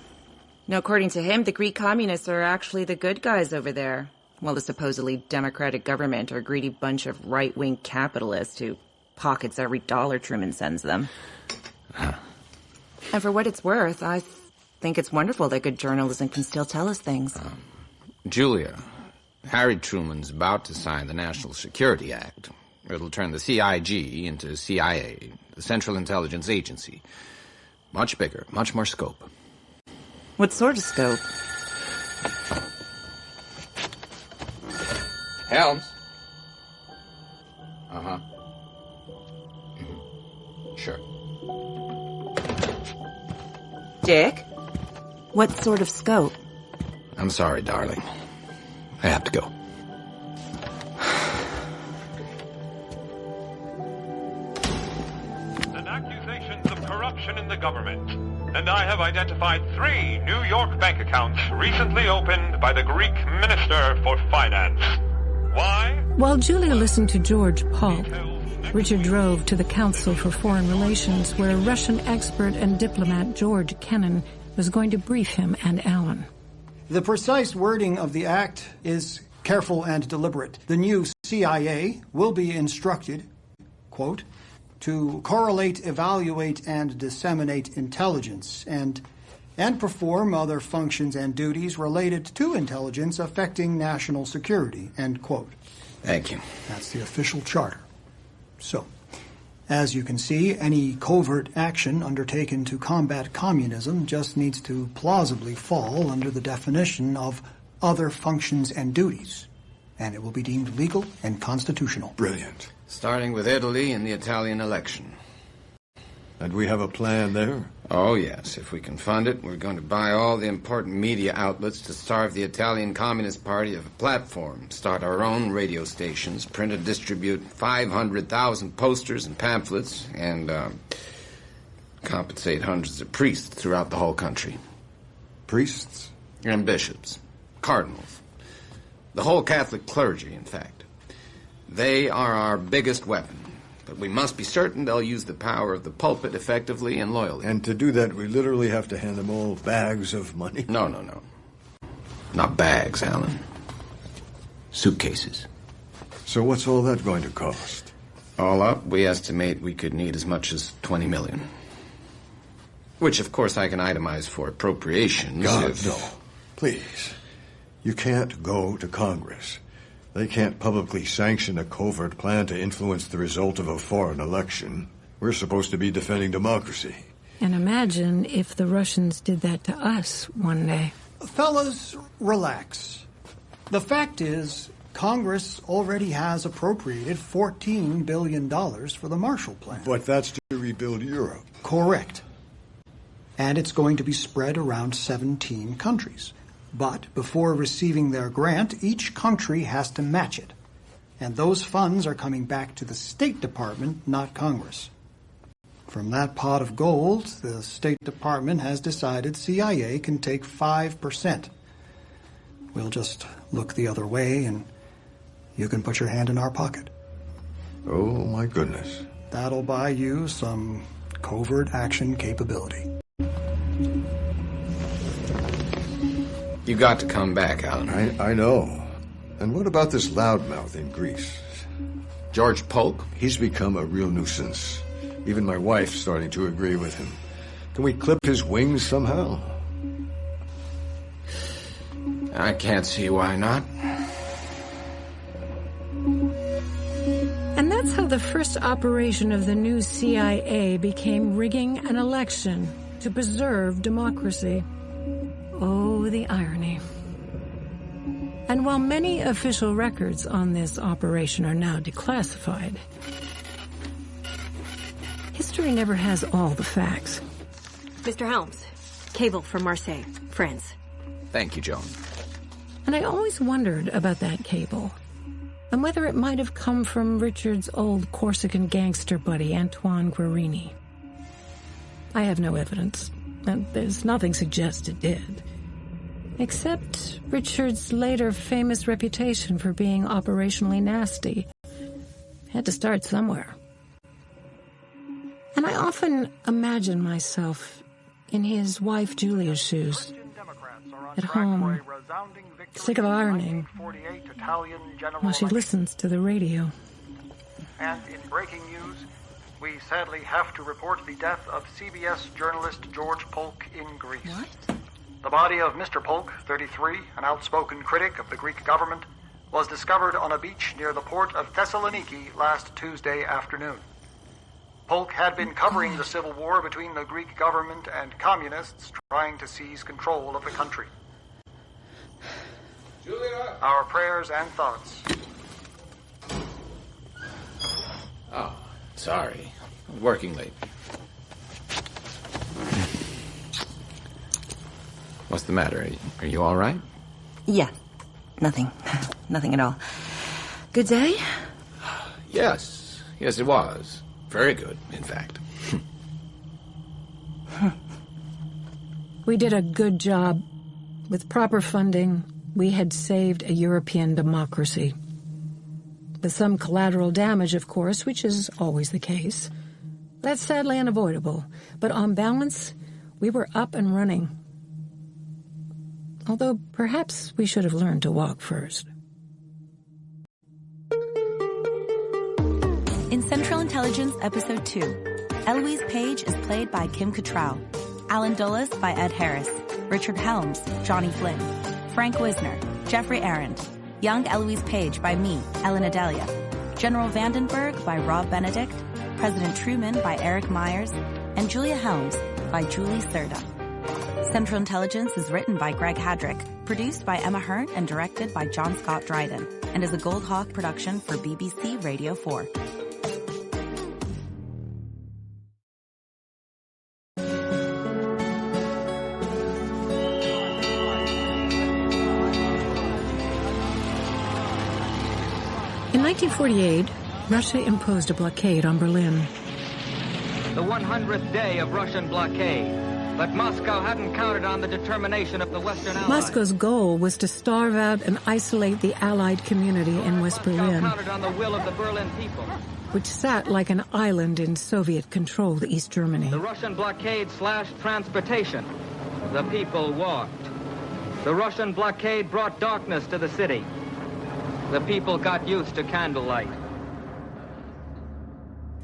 Now, according to him, the Greek communists are actually the good guys over there, while the supposedly democratic government are a greedy bunch of right-wing capitalists who pockets every dollar Truman sends them. And for what it's worth, I think it's wonderful that good journalism can still tell us things. Julia, Harry Truman's about to sign the National Security Act. It'll turn the CIG into CIA, the Central Intelligence Agency. Much bigger, much more scope. What sort of scope? Helms? Uh-huh. Sure. Dick? What sort of scope? I'm sorry, darling. I have to go. And accusations of corruption in the government. And I have identified 3 New York bank accounts recently opened by the Greek Minister for Finance. Why? While Julia listened to George Polk, Richard drove to the Council for Foreign Relations, where Russian expert and diplomat George Kennan was going to brief him and Allen. The precise wording of the act is careful and deliberate. The new CIA will be instructed, quote, to correlate, evaluate, and disseminate intelligence and perform other functions and duties related to intelligence affecting national security, end quote. Thank you. That's the official charter. So, as you can see, any covert action undertaken to combat communism just needs to plausibly fall under the definition of other functions and duties, and it will be deemed legal and constitutional. Brilliant. Starting with Italy and the Italian election. And we have a plan there? Oh, yes. If we can fund it, we're going to buy all the important media outlets to starve the Italian Communist Party of a platform, start our own radio stations, print and distribute 500,000 posters and pamphlets, and compensate hundreds of priests throughout the whole country. Priests? And bishops. Cardinals. The whole Catholic clergy, in fact. They are our biggest weapon. But we must be certain they'll use the power of the pulpit effectively and loyally. And to do that, we literally have to hand them all bags of money? No. Not bags, Alan. Suitcases. So what's all that going to cost? All up, we estimate we could need as much as $20 million. Which, of course, I can itemize for appropriations. God, no. Please. You can't go to Congress. They can't publicly sanction a covert plan to influence the result of a foreign election. We're supposed to be defending democracy. And imagine if the Russians did that to us one day. Fellas, relax. The fact is, Congress already has appropriated $14 billion for the Marshall Plan. But that's to rebuild Europe. Correct. And it's going to be spread around 17 countries. But before receiving their grant, each country has to match it. And those funds are coming back to the State Department, not Congress. From that pot of gold, the State Department has decided CIA can take 5%. We'll just look the other way and you can put your hand in our pocket. Oh, my goodness. That'll buy you some covert action capability. You got to come back, Alan. I know. And what about this loudmouth in Greece? George Polk? He's become a real nuisance. Even my wife's starting to agree with him. Can we clip his wings somehow? I can't see why not. And that's how the first operation of the new CIA became rigging an election to preserve democracy. Oh, the irony. And while many official records on this operation are now declassified, history never has all the facts. Mr. Helms, cable from Marseille, France. Thank you, Joan. And I always wondered about that cable, and whether it might have come from Richard's old Corsican gangster buddy, Antoine Guarini. I have no evidence, and there's nothing suggests it did. Except Richard's later famous reputation for being operationally nasty. Had to start somewhere. And I often imagine myself in his wife Julia's shoes. At home, sick of ironing, while she listens to the radio. And in breaking news, we sadly have to report the death of CBS journalist George Polk in Greece. What? The body of Mr. Polk, 33, an outspoken critic of the Greek government, was discovered on a beach near the port of Thessaloniki last Tuesday afternoon. Polk had been covering the civil war between the Greek government and communists trying to seize control of the country. Julia! Our prayers and thoughts. Oh, sorry. I'm working late. What's the matter? Are you all right? Yeah. Nothing. Nothing at all. Good day? Yes. Yes, it was. Very good, in fact. We did a good job. With proper funding, we had saved a European democracy. with some collateral damage, of course, which is always the case. That's sadly unavoidable, but on balance, we were up and running. Although perhaps we should have learned to walk first. In Central Intelligence Episode 2, Eloise Page is played by Kim Cattrall, Alan Dulles by Ed Harris, Richard Helms, Johnny Flynn, Frank Wisner, Jeffrey Arend, Young Eloise Page by me, Ellen Adelia, General Vandenberg by Rob Benedict, President Truman by Eric Myers, and Julia Helms by Julie Serda. Central Intelligence is written by Greg Haddrick, produced by Emma Hearn, and directed by John Scott Dryden, and is a Gold Hawk production for BBC Radio 4. In 1948, Russia imposed a blockade on Berlin. The 100th day of Russian blockade. But Moscow hadn't counted on the determination of the Western Allies. Moscow's goal was to starve out and isolate the Allied community in West Berlin, Counted on the will of the Berlin people. which sat like an island in Soviet-controlled East Germany. The Russian blockade slashed transportation. The people walked. The Russian blockade brought darkness to the city. The people got used to candlelight.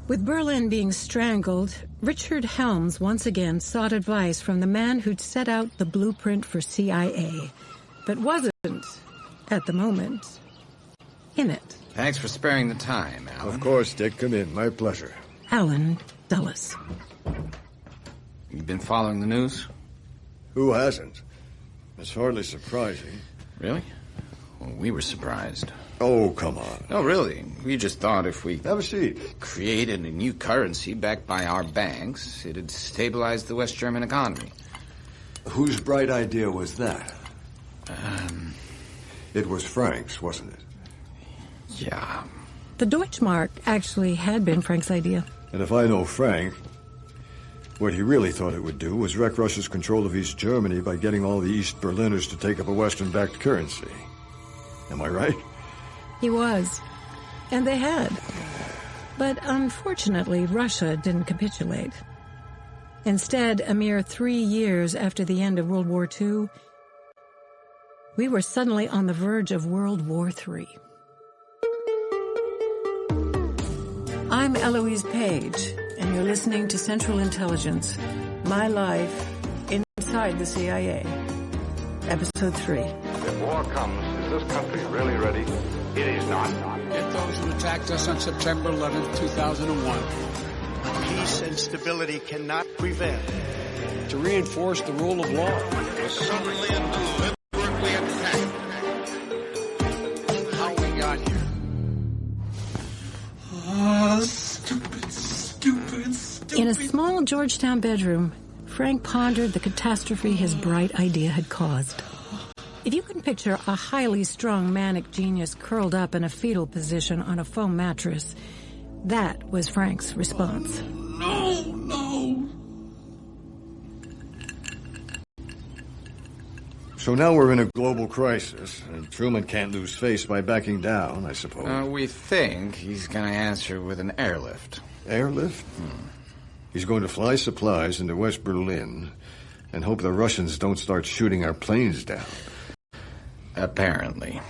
With Berlin being strangled, Richard Helms once again sought advice from the man who'd set out the blueprint for CIA, but wasn't, at the moment, in it. Thanks for sparing the time, Alan. Of course, Dick. Come in. My pleasure. Alan Dulles. You've been following the news? Who hasn't? It's hardly surprising. Really? Well, we were surprised. Oh, come on. No, really. We just thought if we... Have a seat. ...created a new currency backed by our banks, it'd stabilize the West German economy. Whose bright idea was that? It was Frank's, wasn't it? Yeah. The Deutschmark actually had been Frank's idea. And if I know Frank, what he really thought it would do was wreck Russia's control of East Germany by getting all the East Berliners to take up a Western-backed currency. Am I right? He was. And they had. But unfortunately, Russia didn't capitulate. Instead, a mere 3 years after the end of World War II, we were suddenly on the verge of World War III. I'm Eloise Page, and you're listening to Central Intelligence, My Life Inside the CIA, Episode 3. If war comes, is this country really ready? It is not. Get those who attacked us on September 11th, 2001. Peace and stability cannot prevail. To reinforce the rule of law. Suddenly and deliberately attacked. How we got here. Stupid. In a small Georgetown bedroom, Frank pondered the catastrophe his bright idea had caused. If you can picture a highly strung manic genius curled up in a fetal position on a foam mattress, that was Frank's response. No. So now we're in a global crisis, and Truman can't lose face by backing down, I suppose. We think he's going to answer with an airlift. Airlift? He's going to fly supplies into West Berlin and hope the Russians don't start shooting our planes down. Apparently.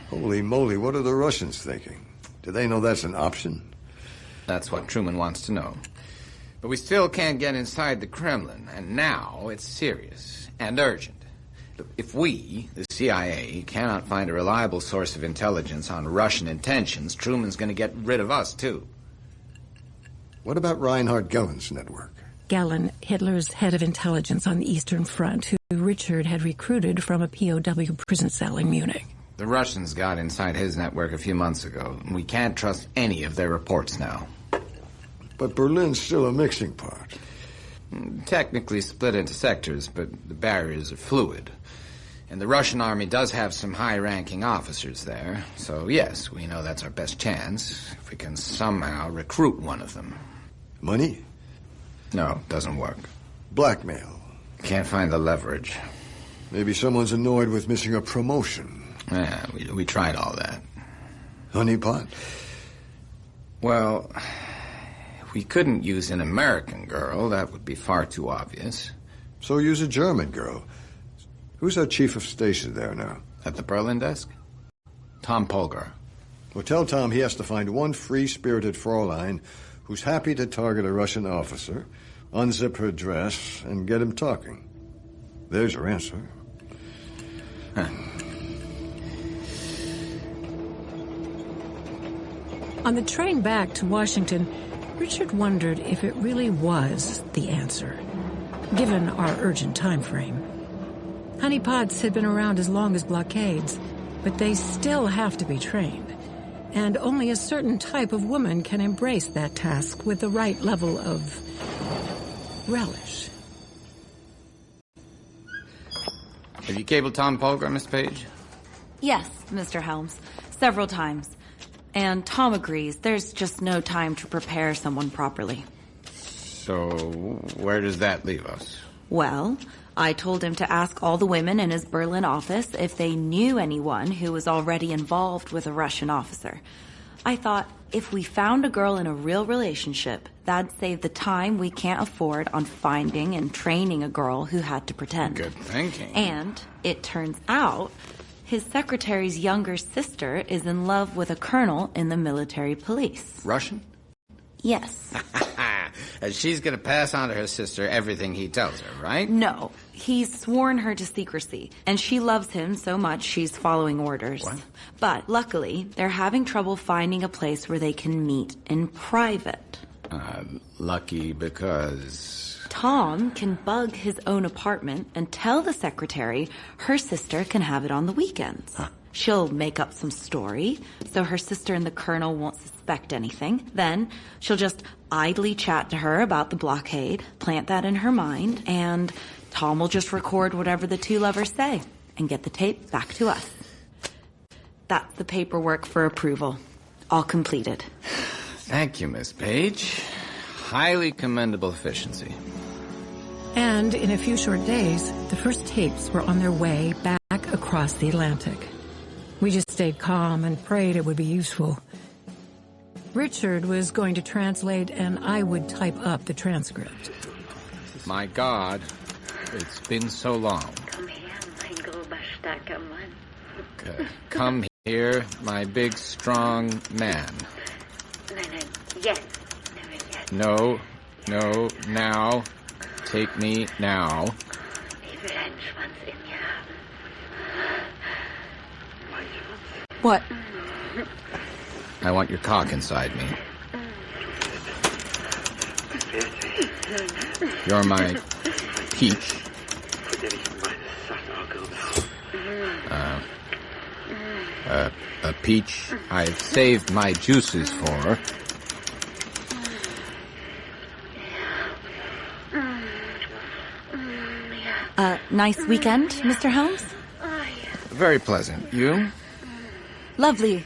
Holy moly, what are the Russians thinking? Do they know that's an option? That's what Truman wants to know. But we still can't get inside the Kremlin, and now it's serious and urgent. Look, if we, the CIA, cannot find a reliable source of intelligence on Russian intentions, Truman's going to get rid of us, too. What about Reinhard Gellen's network? Gellen, Hitler's head of intelligence on the Eastern Front, who Richard had recruited from a POW prison cell in Munich. The Russians got inside his network a few months ago, and we can't trust any of their reports now. But Berlin's still a mixing pot. Technically split into sectors, but the barriers are fluid. And the Russian army does have some high-ranking officers there, so yes, we know that's our best chance, if we can somehow recruit one of them. Money? No, doesn't work. Blackmail? Can't find the leverage. Maybe someone's annoyed with missing a promotion. Yeah, we tried all that. Honeypot? Well, we couldn't use an American girl. That would be far too obvious. So use a German girl. Who's our chief of station there now? At the Berlin desk? Tom Polgar. Well, tell Tom he has to find one free-spirited Fräulein who's happy to target a Russian officer, unzip her dress, and get him talking. There's your answer. Huh. On the train back to Washington, Richard wondered if it really was the answer, given our urgent time frame. Honeypots had been around as long as blockades, but they still have to be trained. And only a certain type of woman can embrace that task with the right level of relish. Have you cabled Tom Polgar, Miss Page? Yes, Mr. Helms. Several times. And Tom agrees there's just no time to prepare someone properly. So, where does that leave us? Well, I told him to ask all the women in his Berlin office if they knew anyone who was already involved with a Russian officer. I thought if we found a girl in a real relationship, that'd save the time we can't afford on finding and training a girl who had to pretend. Good thinking. And it turns out his secretary's younger sister is in love with a colonel in the military police. Russian? Yes. And she's going to pass on to her sister everything he tells her, right? No. He's sworn her to secrecy, and she loves him so much she's following orders. What? But luckily, they're having trouble finding a place where they can meet in private. Lucky because... Tom can bug his own apartment and tell the secretary her sister can have it on the weekends. Huh. She'll make up some story, so her sister and the colonel won't suspect anything. Then she'll just idly chat to her about the blockade, plant that in her mind, and Tom will just record whatever the two lovers say and get the tape back to us. That's the paperwork for approval. All completed. Thank you, Miss Page. Highly commendable efficiency. And in a few short days, the first tapes were on their way back across the Atlantic. We just stayed calm and prayed it would be useful. Richard was going to translate, and I would type up the transcript. My God, it's been so long. Come here, my big, strong man. Yes. No, now. Take me now. What? I want your cock inside me. You're my peach. A peach I've saved my juices for. Nice weekend, Mr. Helms? Very pleasant. You? Lovely.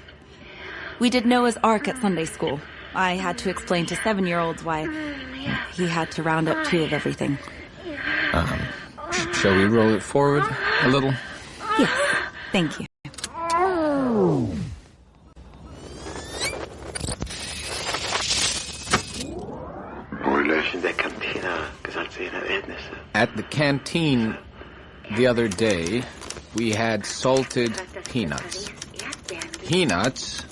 We did Noah's Ark at Sunday school. I had to explain to 7-year-olds why he had to round up 2 of everything. Shall we roll it forward a little? Yes, thank you. At the canteen the other day, we had salted peanuts. Peanuts?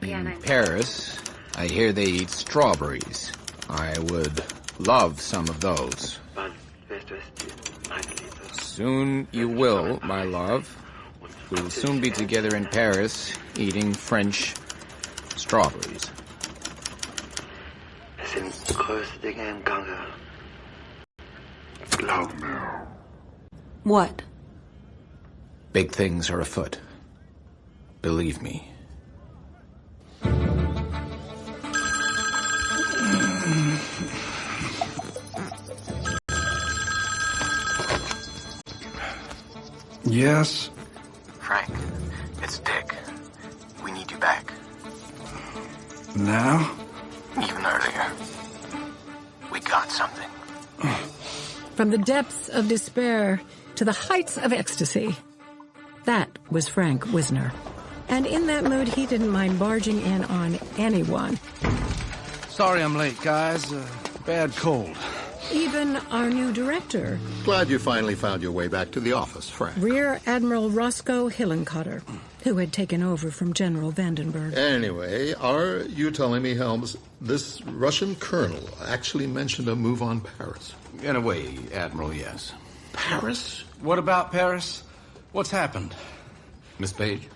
In Paris, I hear they eat strawberries. I would love some of those. Soon you will, my love. We will soon be together in Paris, eating French strawberries. What? Big things are afoot. Believe me. Yes? Frank, it's Dick. We need you back. Now? Even earlier. We got something. From the depths of despair to the heights of ecstasy. That was Frank Wisner. And in that mood, he didn't mind barging in on anyone. Sorry I'm late, guys. Bad cold. Even our new director. Glad you finally found your way back to the office, Frank. Rear Admiral Roscoe Hillencotter, who had taken over from General Vandenberg. Anyway, are you telling me, Helms, this Russian colonel actually mentioned a move on Paris? In a way, Admiral, yes. Paris? What about Paris? What's happened? Miss Page?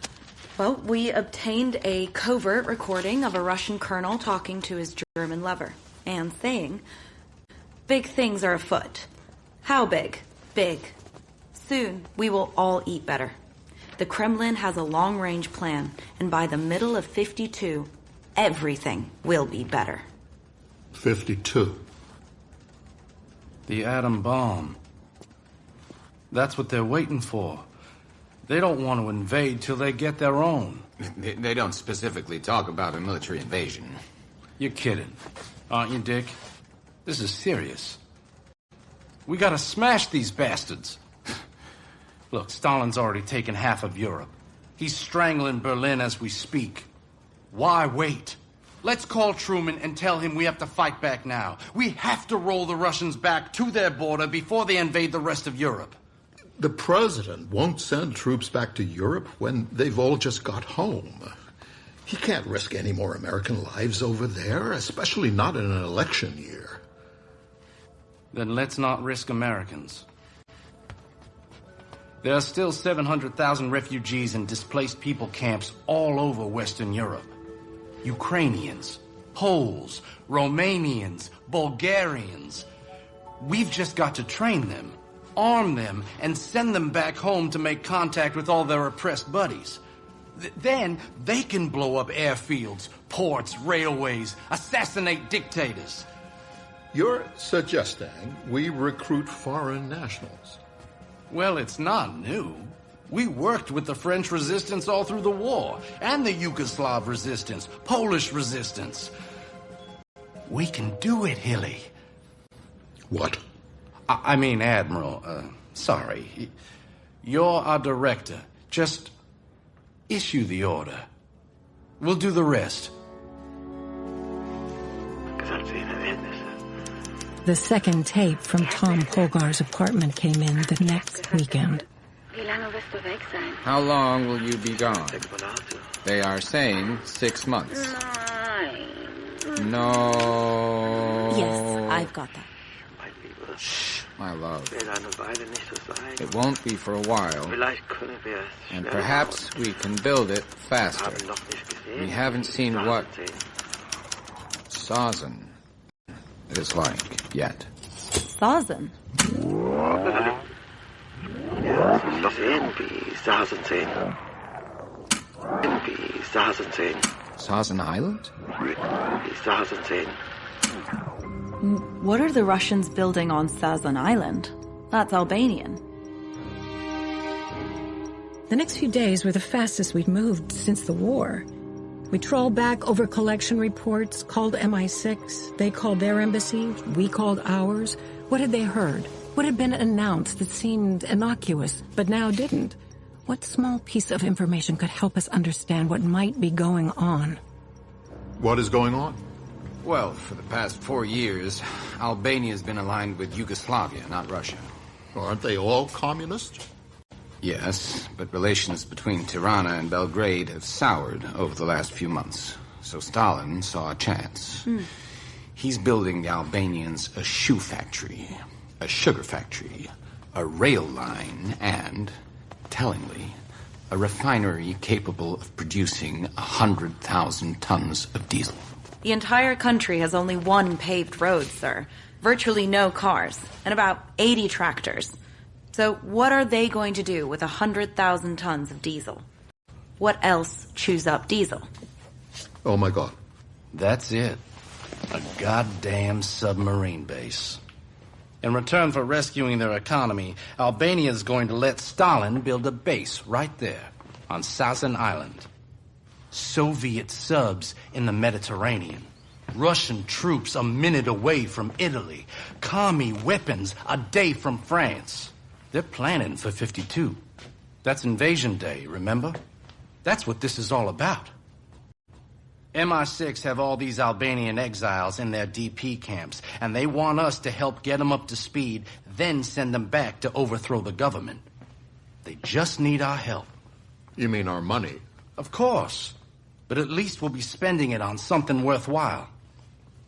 Well, we obtained a covert recording of a Russian colonel talking to his German lover and saying, "Big things are afoot." How big? Big. Soon, we will all eat better. The Kremlin has a long-range plan, and by the middle of 52, everything will be better. 52. The atom bomb. That's what they're waiting for. They don't want to invade till they get their own. They don't specifically talk about a military invasion. You're kidding, aren't you, Dick? This is serious. We gotta smash these bastards. Look, Stalin's already taken half of Europe. He's strangling Berlin as we speak. Why wait? Let's call Truman and tell him we have to fight back now. We have to roll the Russians back to their border before they invade the rest of Europe. The president won't send troops back to Europe when they've all just got home. He can't risk any more American lives over there, especially not in an election year. Then let's not risk Americans. There are still 700,000 refugees in displaced people camps all over Western Europe. Ukrainians, Poles, Romanians, Bulgarians. We've just got to train them, arm them, and send them back home to make contact with all their oppressed buddies. Then they can blow up airfields, ports, railways, assassinate dictators. You're suggesting we recruit foreign nationals? Well, it's not new. We worked with the French resistance all through the war, and the Yugoslav resistance, Polish resistance. We can do it, Hilly. What? I mean, Admiral, sorry. You're our director. Just issue the order. We'll do the rest. The second tape from Tom Polgar's apartment came in the next weekend. How long will you be gone? They are saying 6 months. No. Yes, I've got that. Shh, my love. It won't be for a while. And perhaps we can build it faster. We haven't seen what Sazan is like yet. Sazan? Sazan Island? What are the Russians building on Sazan Island? That's Albanian. The next few days were the fastest we'd moved since the war. We trawled back over collection reports, called MI6. They called their embassy. We called ours. What had they heard? What had been announced that seemed innocuous, but now didn't? What small piece of information could help us understand what might be going on? What is going on? Well, for the past 4 years, Albania's been aligned with Yugoslavia, not Russia. Aren't they all communist? Yes, but relations between Tirana and Belgrade have soured over the last few months. So Stalin saw a chance. He's building the Albanians a shoe factory, a sugar factory, a rail line, and, tellingly, a refinery capable of producing 100,000 tons of diesel. The entire country has only one paved road, sir. Virtually no cars, and about 80 tractors. So what are they going to do with 100,000 tons of diesel? What else chews up diesel? Oh, my God. That's it. A goddamn submarine base. In return for rescuing their economy, Albania's going to let Stalin build a base right there on Sazan Island. Soviet subs in the Mediterranean. Russian troops a minute away from Italy. Commie weapons a day from France. They're planning for 52. That's invasion day, remember? That's what this is all about. MI6 have all these Albanian exiles in their DP camps, and they want us to help get them up to speed, then send them back to overthrow the government. They just need our help. You mean our money? Of course. But at least we'll be spending it on something worthwhile.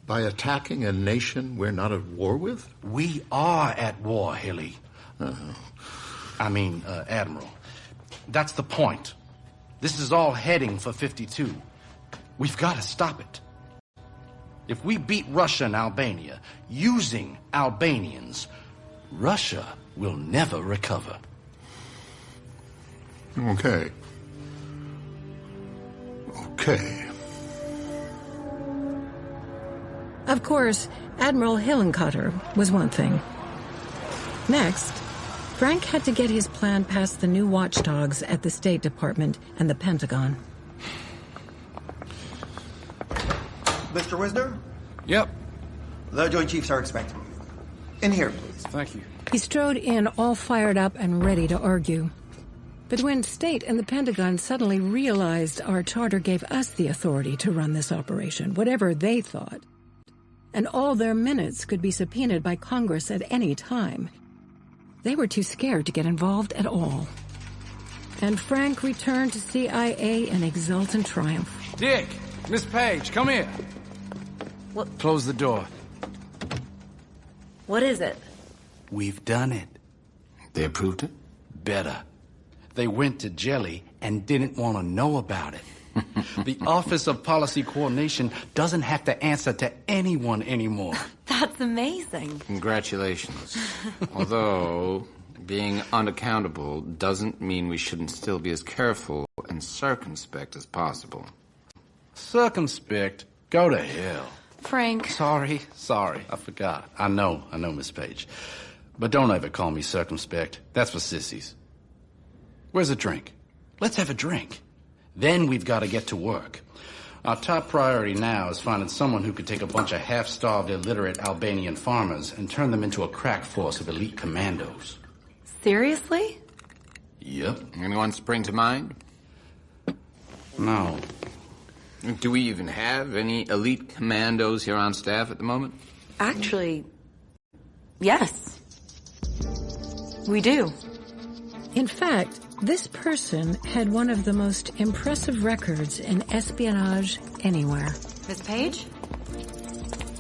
By attacking a nation we're not at war with? We are at war, Hilly. Admiral. That's the point. This is all heading for 52. We've got to stop it. If we beat Russia and Albania using Albanians, Russia will never recover. Okay. Of course, Admiral Hillenkotter was one thing. Next, Frank had to get his plan past the new watchdogs at the State Department and the Pentagon. Mr. Wisner? Yep. The Joint Chiefs are expecting you. In here, please. Thank you. He strode in all fired up and ready to argue. But when State and the Pentagon suddenly realized our charter gave us the authority to run this operation, whatever they thought, and all their minutes could be subpoenaed by Congress at any time, they were too scared to get involved at all. And Frank returned to CIA in exultant triumph. Dick! Miss Page, come here. What? Close the door. What is it? We've done it. They approved it? Better. They went to Jelly and didn't want to know about it. The Office of Policy Coordination doesn't have to answer to anyone anymore. That's amazing. Congratulations. Although, being unaccountable doesn't mean we shouldn't still be as careful and circumspect as possible. Circumspect? Go to hell. Frank. Sorry, I forgot. I know, Miss Page. But don't ever call me circumspect. That's for sissies. Where's a drink? Let's have a drink. Then we've got to get to work. Our top priority now is finding someone who could take a bunch of half-starved, illiterate Albanian farmers and turn them into a crack force of elite commandos. Seriously? Yep. Anyone spring to mind? No. Do we even have any elite commandos here on staff at the moment? Actually, yes. We do. In fact, this person had one of the most impressive records in espionage anywhere. Miss Page?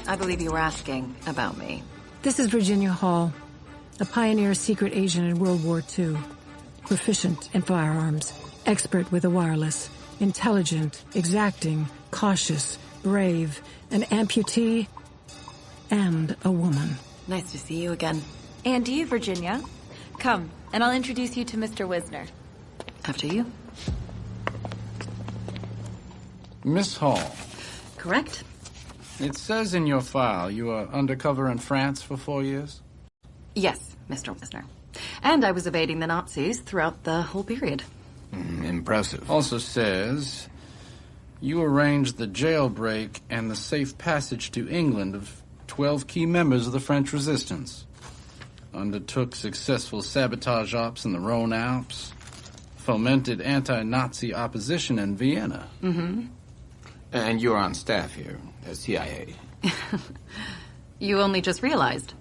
I believe you were asking about me. This is Virginia Hall, a pioneer secret agent in World War II. Proficient in firearms, expert with a wireless, intelligent, exacting, cautious, brave, an amputee, and a woman. Nice to see you again. And you, Virginia. Come, and I'll introduce you to Mr. Wisner. After you. Miss Hall. Correct. It says in your file you were undercover in France for 4 years? Yes, Mr. Wisner. And I was evading the Nazis throughout the whole period. Impressive. Also says you arranged the jailbreak and the safe passage to England of 12 key members of the French resistance. Undertook successful sabotage ops in the Rhone Alps. Fomented anti-Nazi opposition in Vienna. Mm-hmm. And you're on staff here at CIA. You only just realized.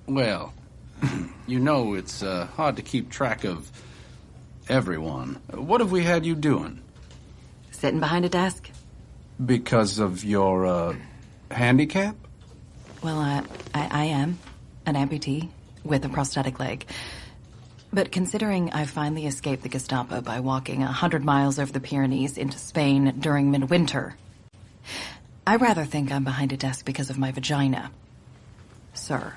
Well, you know it's hard to keep track of everyone. What have we had you doing? Sitting behind a desk. Because of your handicap? Well, I am an amputee with a prosthetic leg. But considering I finally escaped the Gestapo by walking 100 miles over the Pyrenees into Spain during midwinter, I rather think I'm behind a desk because of my vagina, sir.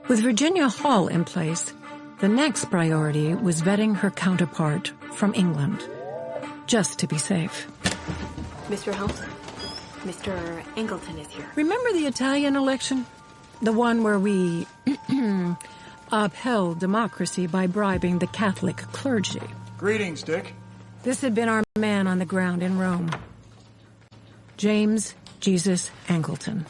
With Virginia Hall in place, the next priority was vetting her counterpart from England, just to be safe. Mr. Helms, Mr. Angleton is here. Remember the Italian election? The one where we upheld democracy by bribing the Catholic clergy. Greetings, Dick. This had been our man on the ground in Rome. James Jesus Angleton,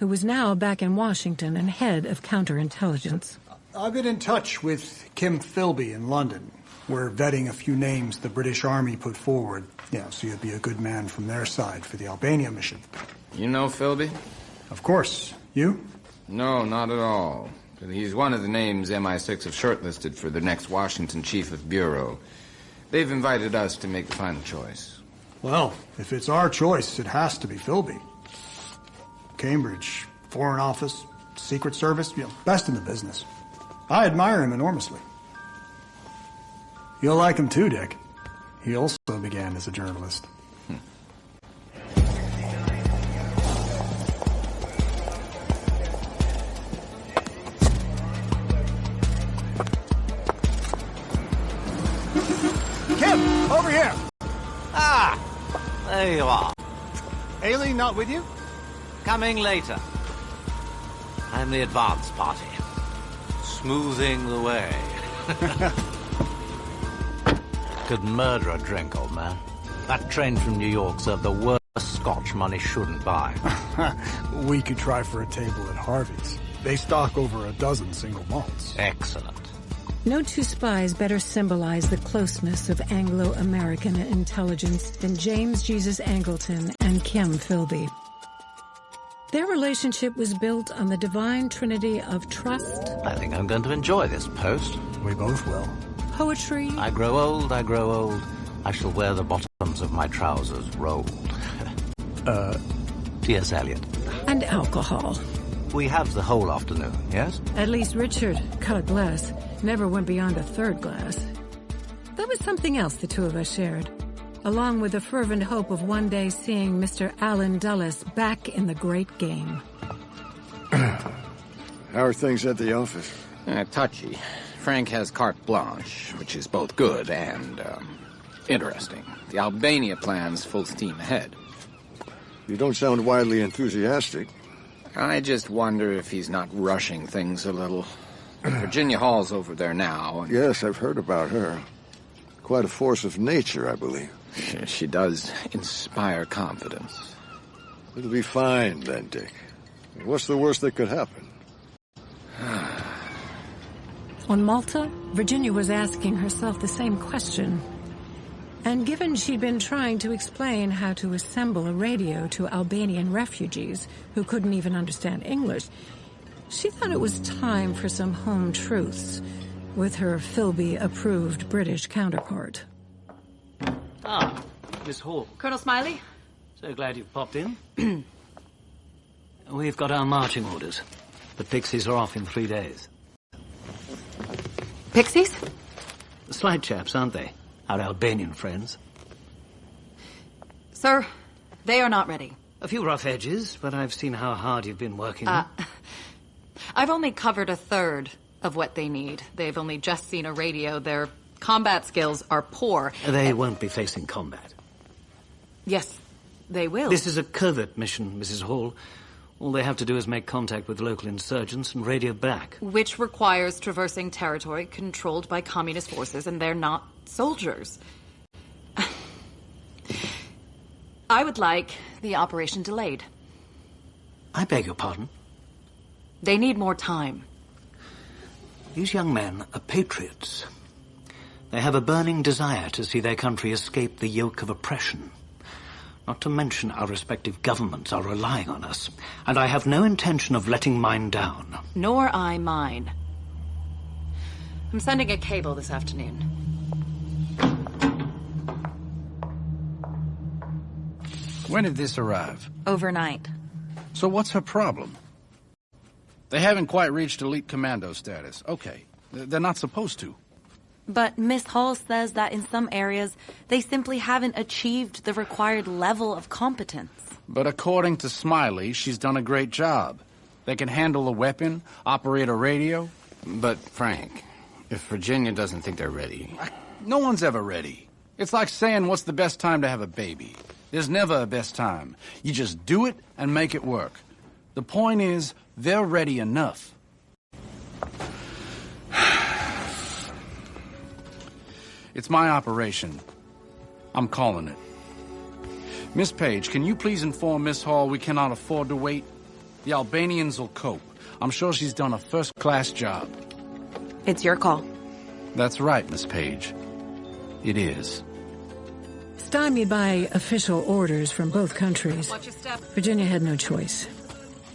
who was now back in Washington and head of counterintelligence. I've been in touch with Kim Philby in London. We're vetting a few names the British Army put forward. Yeah, so you'd be a good man from their side for the Albania mission. You know Philby? Of course. You? No, not at all. But he's one of the names MI6 have shortlisted for the next Washington Chief of Bureau. They've invited us to make the final choice. Well, if it's our choice, it has to be Philby. Cambridge, Foreign Office, Secret Service, best in the business. I admire him enormously. You'll like him too, Dick. He also began as a journalist. Kim, over here! Ah, there you are. Aileen not with you? Coming later. I'm the advance party. Smoothing the way. Could murder a drink, old man. That train from New York served the worst scotch money shouldn't buy. We could try for a table at Harvey's. They stock over a dozen single malts. Excellent. No two spies better symbolize the closeness of Anglo-American intelligence than James Jesus Angleton and Kim Philby. Their relationship was built on the divine trinity of trust. I think I'm going to enjoy this post. We both will. Poetry. I grow old, I grow old. I shall wear the bottoms of my trousers rolled. T.S. Eliot. And alcohol. We have the whole afternoon, yes? At least Richard, God bless, never went beyond a third glass. That was something else the two of us shared, along with the fervent hope of one day seeing Mr. Alan Dulles back in the great game. How are things at the office? Touchy. Frank has carte blanche, which is both good and, interesting. The Albania plan's full steam ahead. You don't sound wildly enthusiastic. I just wonder if he's not rushing things a little. Virginia Hall's over there now. And yes, I've heard about her. Quite a force of nature, I believe. She does inspire confidence. It'll be fine then, Dick. What's the worst that could happen? On Malta, Virginia was asking herself the same question. And given she'd been trying to explain how to assemble a radio to Albanian refugees who couldn't even understand English, she thought it was time for some home truths with her Philby-approved British counterpart. Ah, Miss Hall. Colonel Smiley? So glad you've popped in. We've got our marching orders. The Pixies are off in 3 days. Pixies? Slight chaps, aren't they? Our Albanian friends. Sir, they are not ready. A few rough edges, but I've seen how hard you've been working. I've only covered a third of what they need. They've only just seen a radio. Their combat skills are poor. They won't be facing combat. Yes, they will. This is a covert mission, Mrs. Hall. All they have to do is make contact with local insurgents and radio back. Which requires traversing territory controlled by communist forces, and they're not soldiers. I would like the operation delayed. I beg your pardon? They need more time. These young men are patriots. They have a burning desire to see their country escape the yoke of oppression. Not to mention our respective governments are relying on us, and I have no intention of letting mine down. Nor I mine. I'm sending a cable this afternoon. When did this arrive? Overnight. So what's her problem? They haven't quite reached elite commando status. Okay. They're not supposed to. But Miss Hall says that in some areas, they simply haven't achieved the required level of competence. But according to Smiley, she's done a great job. They can handle a weapon, operate a radio. But, Frank, if Virginia doesn't think they're ready... No one's ever ready. It's like saying what's the best time to have a baby. There's never a best time. You just do it and make it work. The point is, they're ready enough. It's my operation. I'm calling it. Miss Page, can you please inform Miss Hall we cannot afford to wait? The Albanians will cope. I'm sure she's done a first-class job. It's your call. That's right, Miss Page. It is. Stymied by official orders from both countries, Virginia had no choice.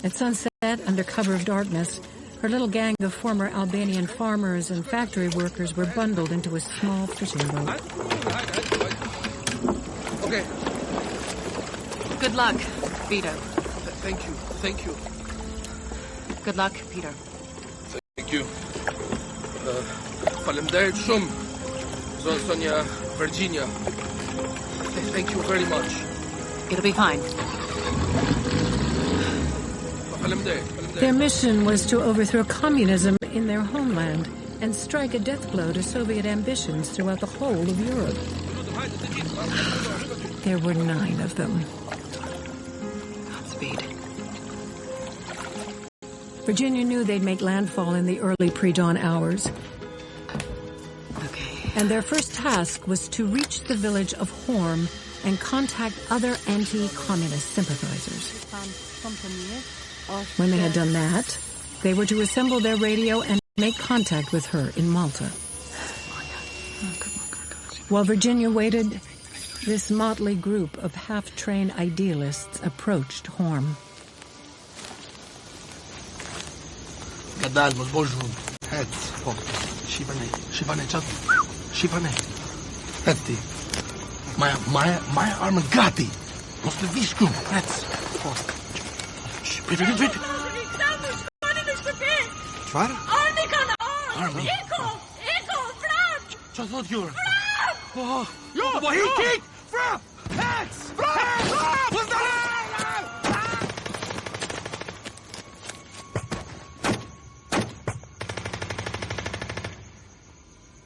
At sunset, under cover of darkness, her little gang of former Albanian farmers and factory workers were bundled into a small fishing boat. Okay. Good luck, Vito. Thank you. Thank you. Good luck, Peter. Thank you. Faleminderit shumë, Sonja, Virginia. Thank you very much. It'll be fine. Their mission was to overthrow communism in their homeland and strike a death blow to Soviet ambitions throughout the whole of Europe. There were 9 of them. Godspeed. Virginia knew they'd make landfall in the early pre-dawn hours. Okay. And their first task was to reach the village of Horm and contact other anti-communist sympathizers. When they had done that, they were to assemble their radio and make contact with her in Malta. While Virginia waited, this motley group of half-trained idealists approached Horm. Gadal, mos bëj shumë. Hec, po. Shifane çat. Shifane. Heti. Maja armën gati. Mos të vish këtu. Hec. Po. Vite. Çfarë? Armi kanë ardhur. Armi. Eko, vrap. Çfarë thot Jure? Vrap. Po. Jo, po hik. Vrap. Hec. Vrap.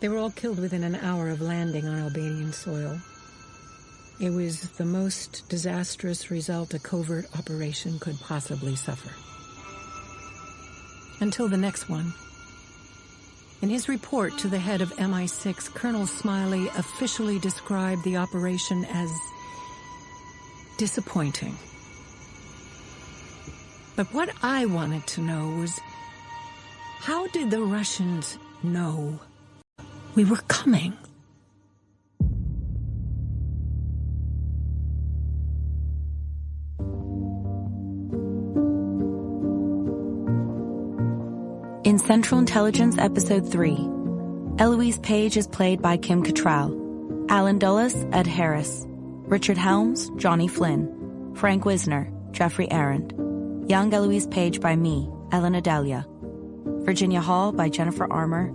They were all killed within an hour of landing on Albanian soil. It was the most disastrous result a covert operation could possibly suffer. Until the next one. In his report to the head of MI6, Colonel Smiley officially described the operation as disappointing. But what I wanted to know was, how did the Russians know we were coming? In Central Intelligence Episode 3, Eloise Page is played by Kim Cattrall, Alan Dulles, Ed Harris, Richard Helms, Johnny Flynn, Frank Wisner, Jeffrey Arend, young Eloise Page by me, Ellen Adelia, Virginia Hall by Jennifer Armour,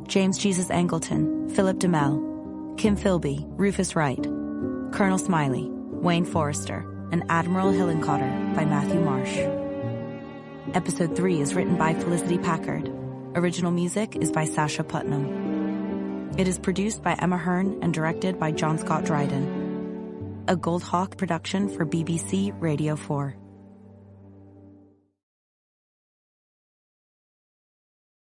James Jesus Angleton, Philip DeMel, Kim Philby, Rufus Wright, Colonel Smiley, Wayne Forrester, and Admiral Hillencotter by Matthew Marsh. Episode 3 is written by Felicity Packard. Original music is by Sasha Putnam. It is produced by Emma Hearn and directed by John Scott Dryden. A Gold Hawk production for BBC Radio 4.